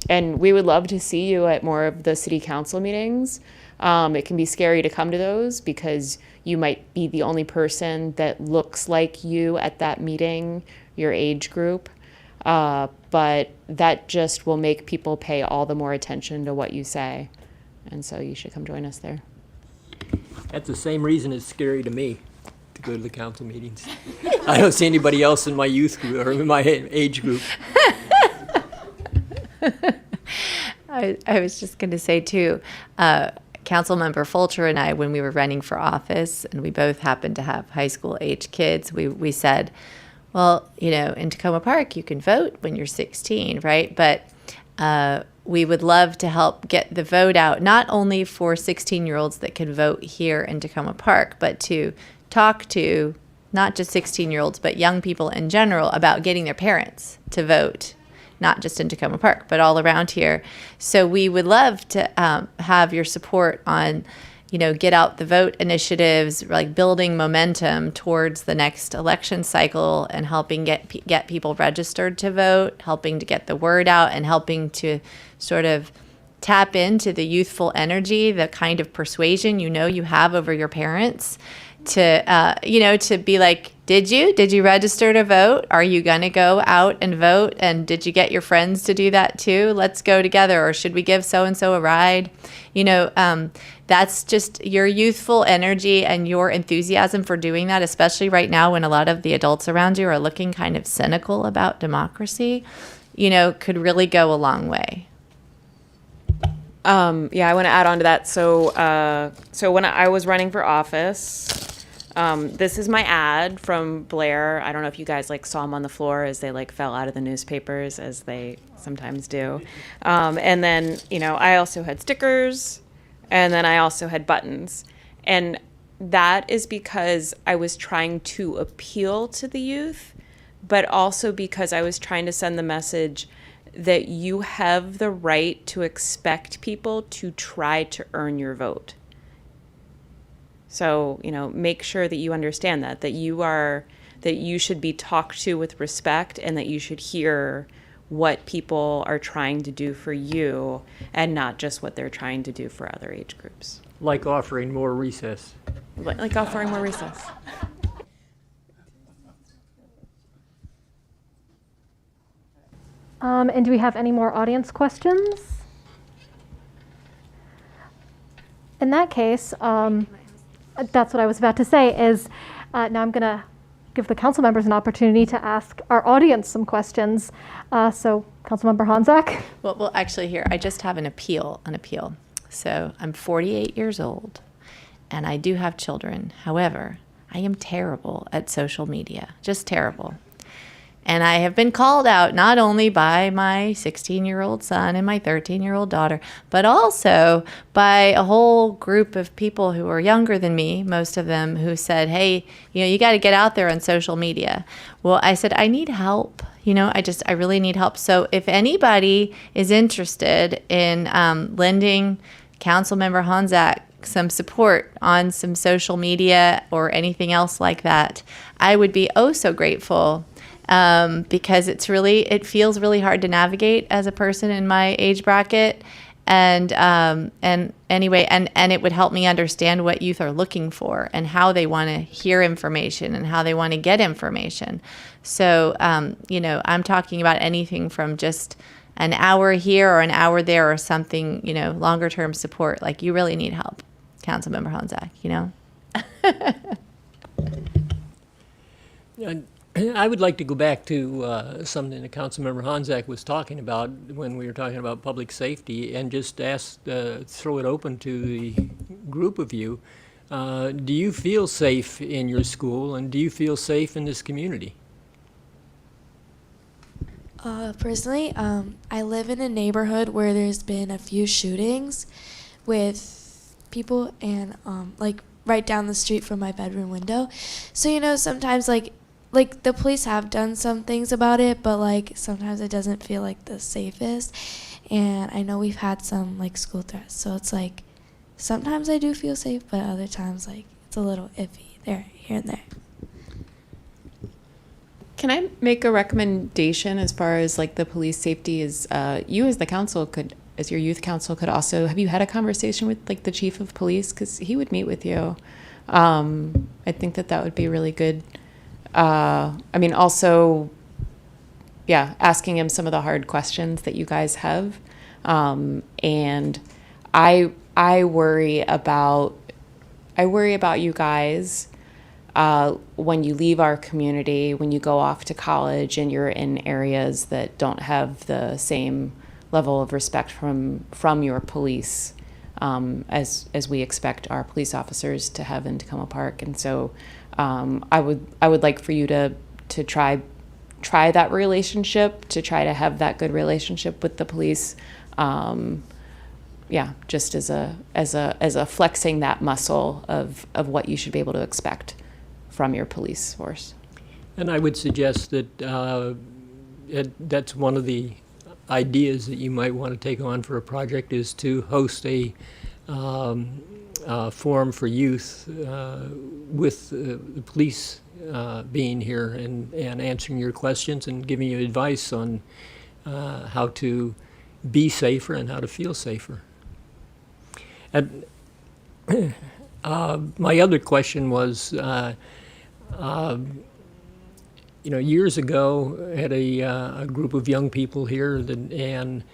And we would love to see you at more of the city council meetings. It can be scary to come to those because you might be the only person that looks like you at that meeting, your age group. But that just will make people pay all the more attention to what you say. And so you should come join us there. That's the same reason it's scary to me to go to the council meetings. I don't see anybody else in my youth group or in my age group. I was just going to say, too, Councilmember Fulcher and I, when we were running for office, and we both happened to have high school age kids, we said, well, you know, in Takoma Park, you can vote when you're 16, right? But we would love to help get the vote out, not only for 16-year-olds that can vote here in Takoma Park, but to talk to not just 16-year-olds, but young people in general about getting their parents to vote, not just in Takoma Park, but all around here. So we would love to have your support on, you know, get out the vote initiatives, like building momentum towards the next election cycle and helping get people registered to vote, helping to get the word out, and helping to sort of tap into the youthful energy, the kind of persuasion you know you have over your parents to, you know, to be like, did you register to vote? Are you going to go out and vote? And did you get your friends to do that too? Let's go together. Or should we give so-and-so a ride? You know, that's just your youthful energy and your enthusiasm for doing that, especially right now when a lot of the adults around you are looking kind of cynical about democracy, you know, could really go a long way. Yeah, I want to add on to that. So when I was running for office, this is my ad from Blair. I don't know if you guys like saw them on the floor as they like fell out of the newspapers, as they sometimes do. And then, you know, I also had stickers, and then I also had buttons. And that is because I was trying to appeal to the youth, but also because I was trying to send the message that you have the right to expect people to try to earn your vote. So, you know, make sure that you understand that you should be talked to with respect, and that you should hear what people are trying to do for you and not just what they're trying to do for other age groups. Like offering more recess. Like offering more recess. And do we have any more audience questions? In that case, that's what I was about to say is now I'm going to give the council members an opportunity to ask our audience some questions. So Councilmember Honzak. Well, actually here, I just have an appeal. So I'm 48 years old and I do have children. However, I am terrible at social media, just terrible. And I have been called out not only by my 16-year-old son and my 13-year-old daughter, but also by a whole group of people who are younger than me, most of them, who said, hey, you know, you got to get out there on social media. Well, I said, I need help. You know, I really need help. So if anybody is interested in lending Councilmember Honzak some support on some social media or anything else like that, I would be oh so grateful. Because it feels really hard to navigate as a person in my age bracket, and anyway, and it would help me understand what youth are looking for and how they want to hear information and how they want to get information. So, you know, I'm talking about anything from just an hour here or an hour there or something, you know, longer term support. Like, you really need help, Councilmember Honzak, you know? I would like to go back to something that Councilmember Honzak was talking about when we were talking about public safety, and just throw it open to the group of you. Do you feel safe in your school, and do you feel safe in this community? Personally, I live in a neighborhood where there's been a few shootings with people, and like right down the street from my bedroom window. So, you know, sometimes like the police have done some things about it, but like sometimes it doesn't feel like the safest. And I know we've had some like school threats, so it's like sometimes I do feel safe, but other times like it's a little iffy there, here and there. Can I make a recommendation as far as like the police safety is, you as the council could, as your youth council could also, have you had a conversation with like the chief of police? Because he would meet with you. I think that that would be really good. I mean, also, yeah, asking him some of the hard questions that you guys have. And I worry about you guys when you leave our community, when you go off to college and you're in areas that don't have the same level of respect from your police as we expect our police officers to have in Takoma Park. And so I would like for you to try that relationship, to try to have that good relationship with the police. Yeah, just as a flexing that muscle of what you should be able to expect from your police force. And I would suggest that that's one of the ideas that you might want to take on for a project, is to host a forum for youth with the police being here and answering your questions and giving you advice on how to be safer and how to feel safer. And my other question was, years ago, I had a group of young people here, and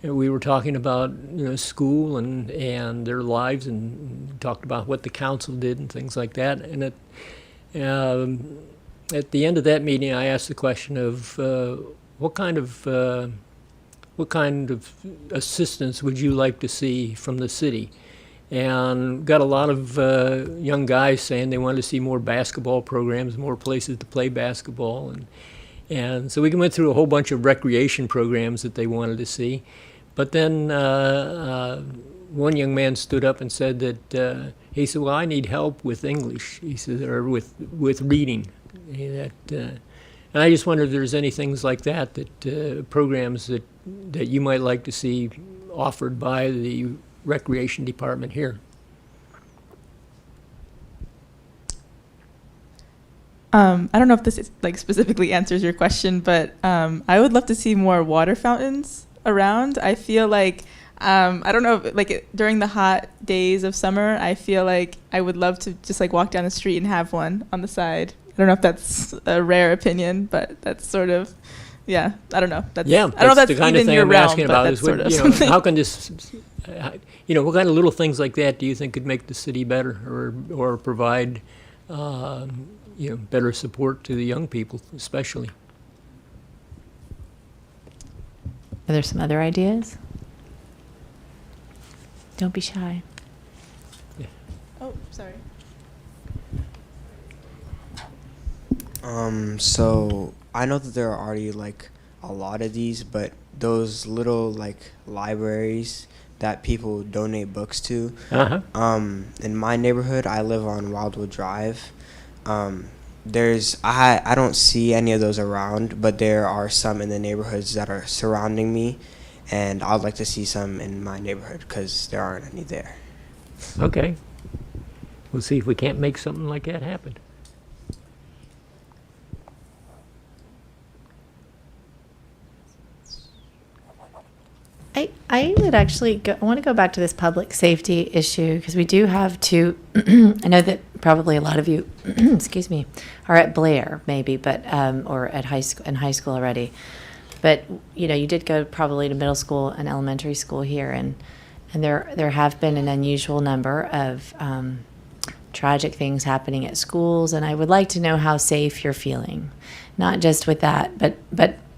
we were talking about school and their lives, and talked about what the council did and things like that. And at the end of that meeting, I asked the question of what kind of assistance would you like to see from the city? And got a lot of young guys saying they wanted to see more basketball programs, more places to play basketball, and so we went through a whole bunch of recreation programs that they wanted to see. But then one young man stood up and said that he said, "Well, I need help with English," he said, or with reading. And I just wonder if there's any things like that programs that you might like to see offered by the recreation department here. I don't know if this specifically answers your question, but I would love to see more water fountains around. I feel like I don't know, during the hot days of summer, I feel like I would love to just walk down the street and have one on the side. I don't know if that's a rare opinion, but that's sort of, yeah, I don't know. I don't know if that's the kind of thing I'm asking about. Is what, how can this, what kind of little things like that do you think could make the city better, or provide, better support to the young people, especially? Are there some other ideas? Don't be shy. Yeah. Oh, sorry. So I know that there are already a lot of these, but those little libraries that people donate books to. In my neighborhood, I live on Wildwood Drive. I don't see any of those around, but there are some in the neighborhoods that are surrounding me, and I'd like to see some in my neighborhood because there aren't any there. Okay. We'll see if we can't make something like that happen. I would actually I want to go back to this public safety issue, because we do have to, I know that probably a lot of you, excuse me, are at Blair maybe, but, or at high school already. But, you did go probably to middle school and elementary school here, and there have been an unusual number of tragic things happening at schools, and I would like to know how safe you're feeling. Not just with that, but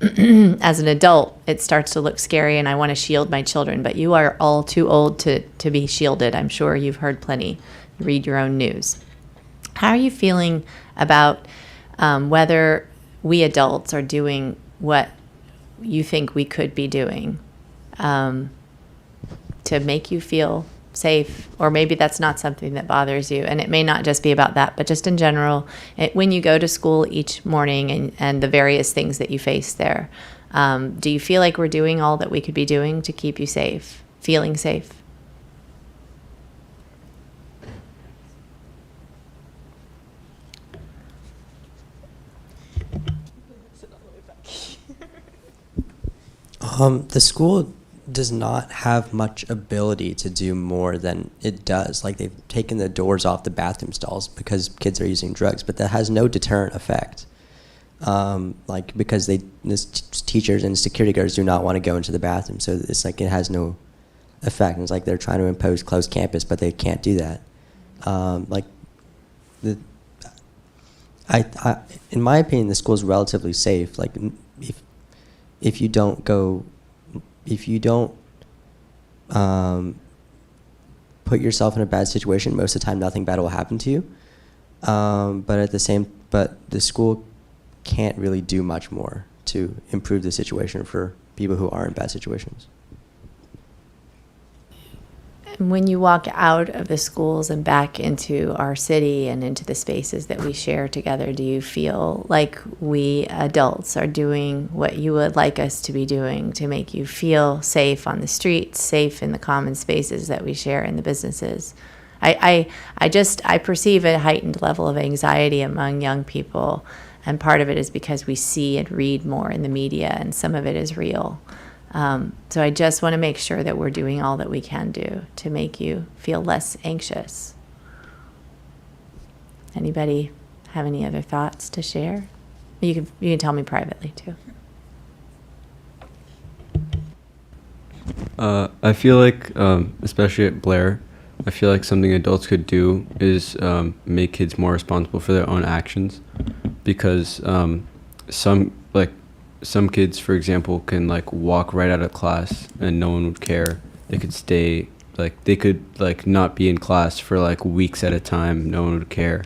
as an adult, it starts to look scary, and I want to shield my children. But you are all too old to be shielded. I'm sure you've heard plenty. Read your own news. How are you feeling about whether we adults are doing what you think we could be doing to make you feel safe? Or maybe that's not something that bothers you, and it may not just be about that, but just in general, when you go to school each morning and the various things that you face there, do you feel like we're doing all that we could be doing to keep you safe, feeling safe? The school does not have much ability to do more than it does. Like, they've taken the doors off the bathroom stalls because kids are using drugs, but that has no deterrent effect. Like, because teachers and security guards do not want to go into the bathroom, so it's like it has no effect. And it's like they're trying to impose closed campus, but they can't do that. In my opinion, the school is relatively safe. Like, if you don't put yourself in a bad situation, most of the time nothing bad will happen to you. But the school can't really do much more to improve the situation for people who are in bad situations. When you walk out of the schools and back into our city and into the spaces that we share together, do you feel like we adults are doing what you would like us to be doing to make you feel safe on the streets, safe in the common spaces that we share in the businesses? I perceive a heightened level of anxiety among young people, and part of it is because we see and read more in the media, and some of it is real. So I just want to make sure that we're doing all that we can do to make you feel less anxious. Anybody have any other thoughts to share? You can tell me privately too. I feel like, especially at Blair, I feel like something adults could do is make kids more responsible for their own actions, because some kids, for example, can like walk right out of class and no one would care. They could stay, they could not be in class for like weeks at a time. No one would care.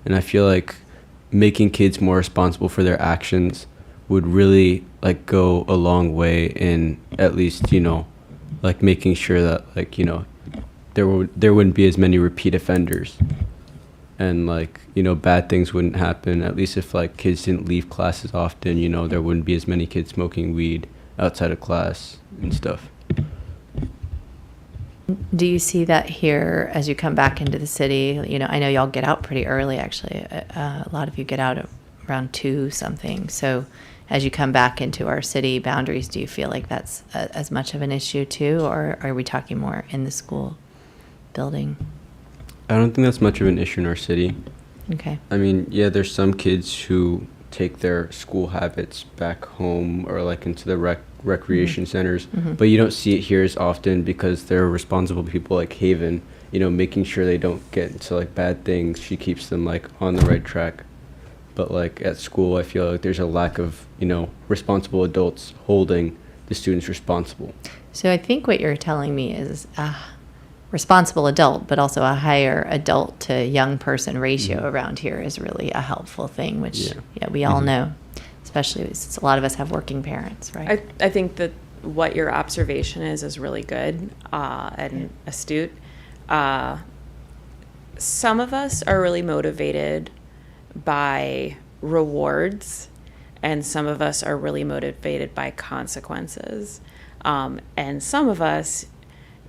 And I feel like making kids more responsible for their actions would really go a long way in at least, making sure that there wouldn't be as many repeat offenders. And bad things wouldn't happen. At least if kids didn't leave classes often, there wouldn't be as many kids smoking weed outside of class and stuff. Do you see that here as you come back into the city? I know y'all get out pretty early, actually. A lot of you get out at around 2 something. So as you come back into our city boundaries, do you feel like that's as much of an issue too, or are we talking more in the school building? I don't think that's much of an issue in our city. Okay. I mean, yeah, there's some kids who take their school habits back home or into the recreation centers, but you don't see it here as often because there are responsible people like Haven, making sure they don't get into bad things. She keeps them on the right track. But at school, I feel like there's a lack of, responsible adults holding the students responsible. So I think what you're telling me is responsible adult, but also a higher adult to young person ratio around here is really a helpful thing, which we all know, especially since a lot of us have working parents, right? I think that what your observation is really good and astute. Some of us are really motivated by rewards, and some of us are really motivated by consequences. And some of us,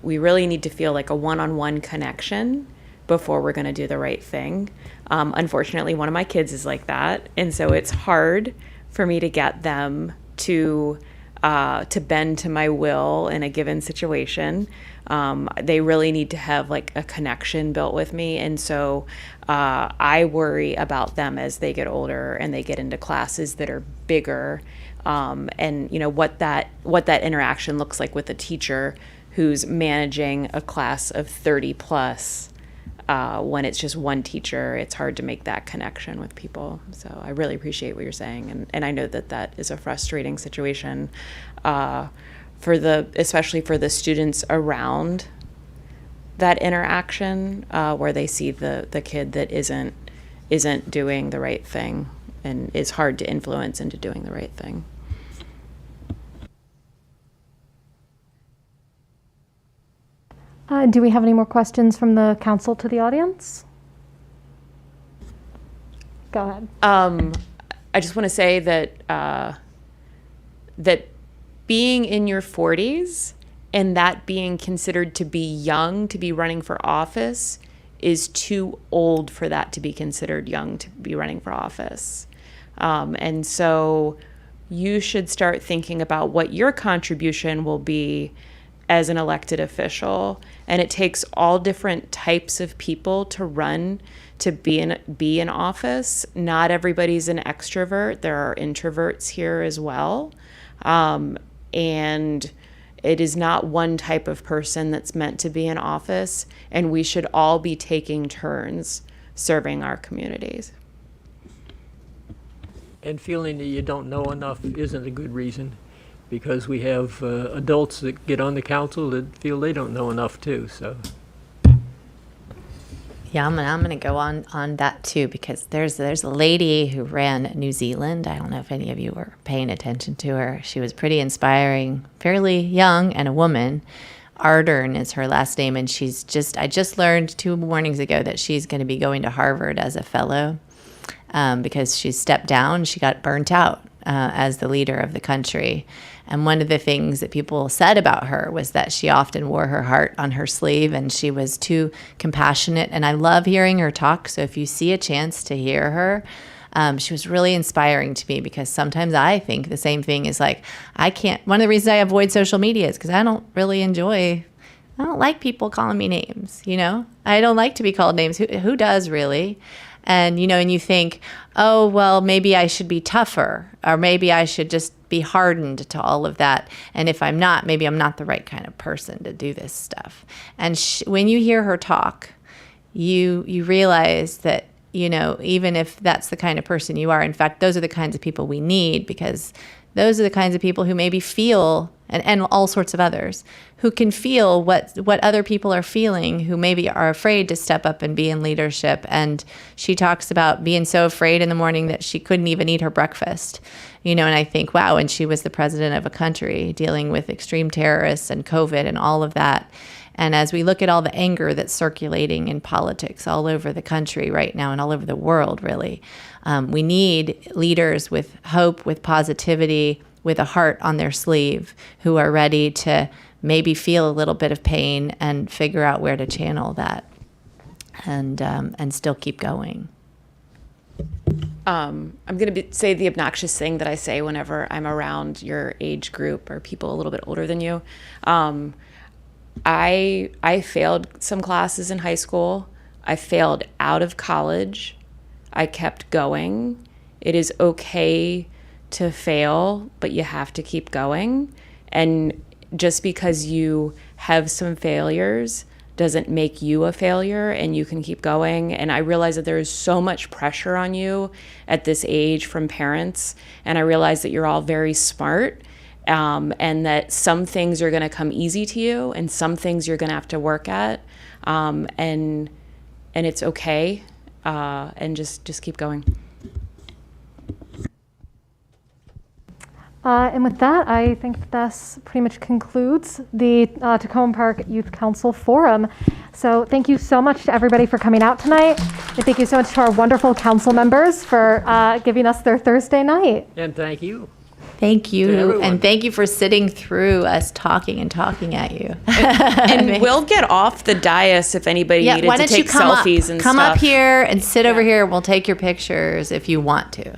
we really need to feel like a one-on-one connection before we're going to do the right thing. Unfortunately, one of my kids is like that, and so it's hard for me to get them to bend to my will in a given situation. They really need to have a connection built with me, and so I worry about them as they get older and they get into classes that are bigger, and what that interaction looks like with a teacher who's managing a class of 30 plus. When it's just one teacher, it's hard to make that connection with people. So I really appreciate what you're saying. And I know that is a frustrating situation especially for the students around that interaction, where they see the kid that isn't doing the right thing and is hard to influence into doing the right thing. Do we have any more questions from the council to the audience? Go ahead. I just want to say that that being in your 40s and that being considered to be young to be running for office is too old for that to be considered young to be running for office. And so you should start thinking about what your contribution will be as an elected official. And it takes all different types of people to run, to be in office. Not everybody's an extrovert. There are introverts here as well. And it is not one type of person that's meant to be in office. And we should all be taking turns serving our communities. And feeling that you don't know enough isn't a good reason, because we have adults that get on the council that feel they don't know enough too. So Yeah, I'm gonna go on that too, because there's a lady who ran New Zealand. I don't know if any of you were paying attention to her. She was pretty inspiring, fairly young, and a woman. Ardern is her last name, and I just learned 2 mornings ago that she's going to be going to Harvard as a fellow, because she stepped down. She got burnt out as the leader of the country. And one of the things that people said about her was that she often wore her heart on her sleeve, and she was too compassionate. And I love hearing her talk. So if you see a chance to hear her, she was really inspiring to me, because sometimes I think the same thing is like, one of the reasons I avoid social media is because I don't like people calling me names, I don't like to be called names. Who does really? And, and you think, oh, well, maybe I should be tougher, or maybe I should just be hardened to all of that. And if I'm not, maybe I'm not the right kind of person to do this stuff. And when you hear her talk, you realize that, even if that's the kind of person you are, in fact, those are the kinds of people we need, because those are the kinds of people who maybe feel, and all sorts of others, who can feel what other people are feeling, who maybe are afraid to step up and be in leadership. And she talks about being so afraid in the morning that she couldn't even eat her breakfast, and I think, wow, and she was the president of a country dealing with extreme terrorists and COVID and all of that. And as we look at all the anger that's circulating in politics all over the country right now and all over the world, really, we need leaders with hope, with positivity, with a heart on their sleeve, who are ready to maybe feel a little bit of pain and figure out where to channel that, and still keep going. I'm going to say the obnoxious thing that I say whenever I'm around your age group or people a little bit older than you. I failed some classes in high school. I failed out of college. I kept going. It is okay to fail, but you have to keep going. And just because you have some failures doesn't make you a failure, and you can keep going. And I realize that there is so much pressure on you at this age from parents. And I realize that you're all very smart, and that some things are going to come easy to you and some things you're going to have to work at. And it's okay. And just keep going. And with that, I think this pretty much concludes the Takoma Park Youth Council Forum. So thank you so much to everybody for coming out tonight. And thank you so much to our wonderful council members for giving us their Thursday night. And thank you. Thank To you. everyone. And thank you for sitting through us talking at you. And we'll get off the dais if anybody needed why to don't you take come selfies up, and come stuff. up here and sit over here. We'll take your pictures if you want to.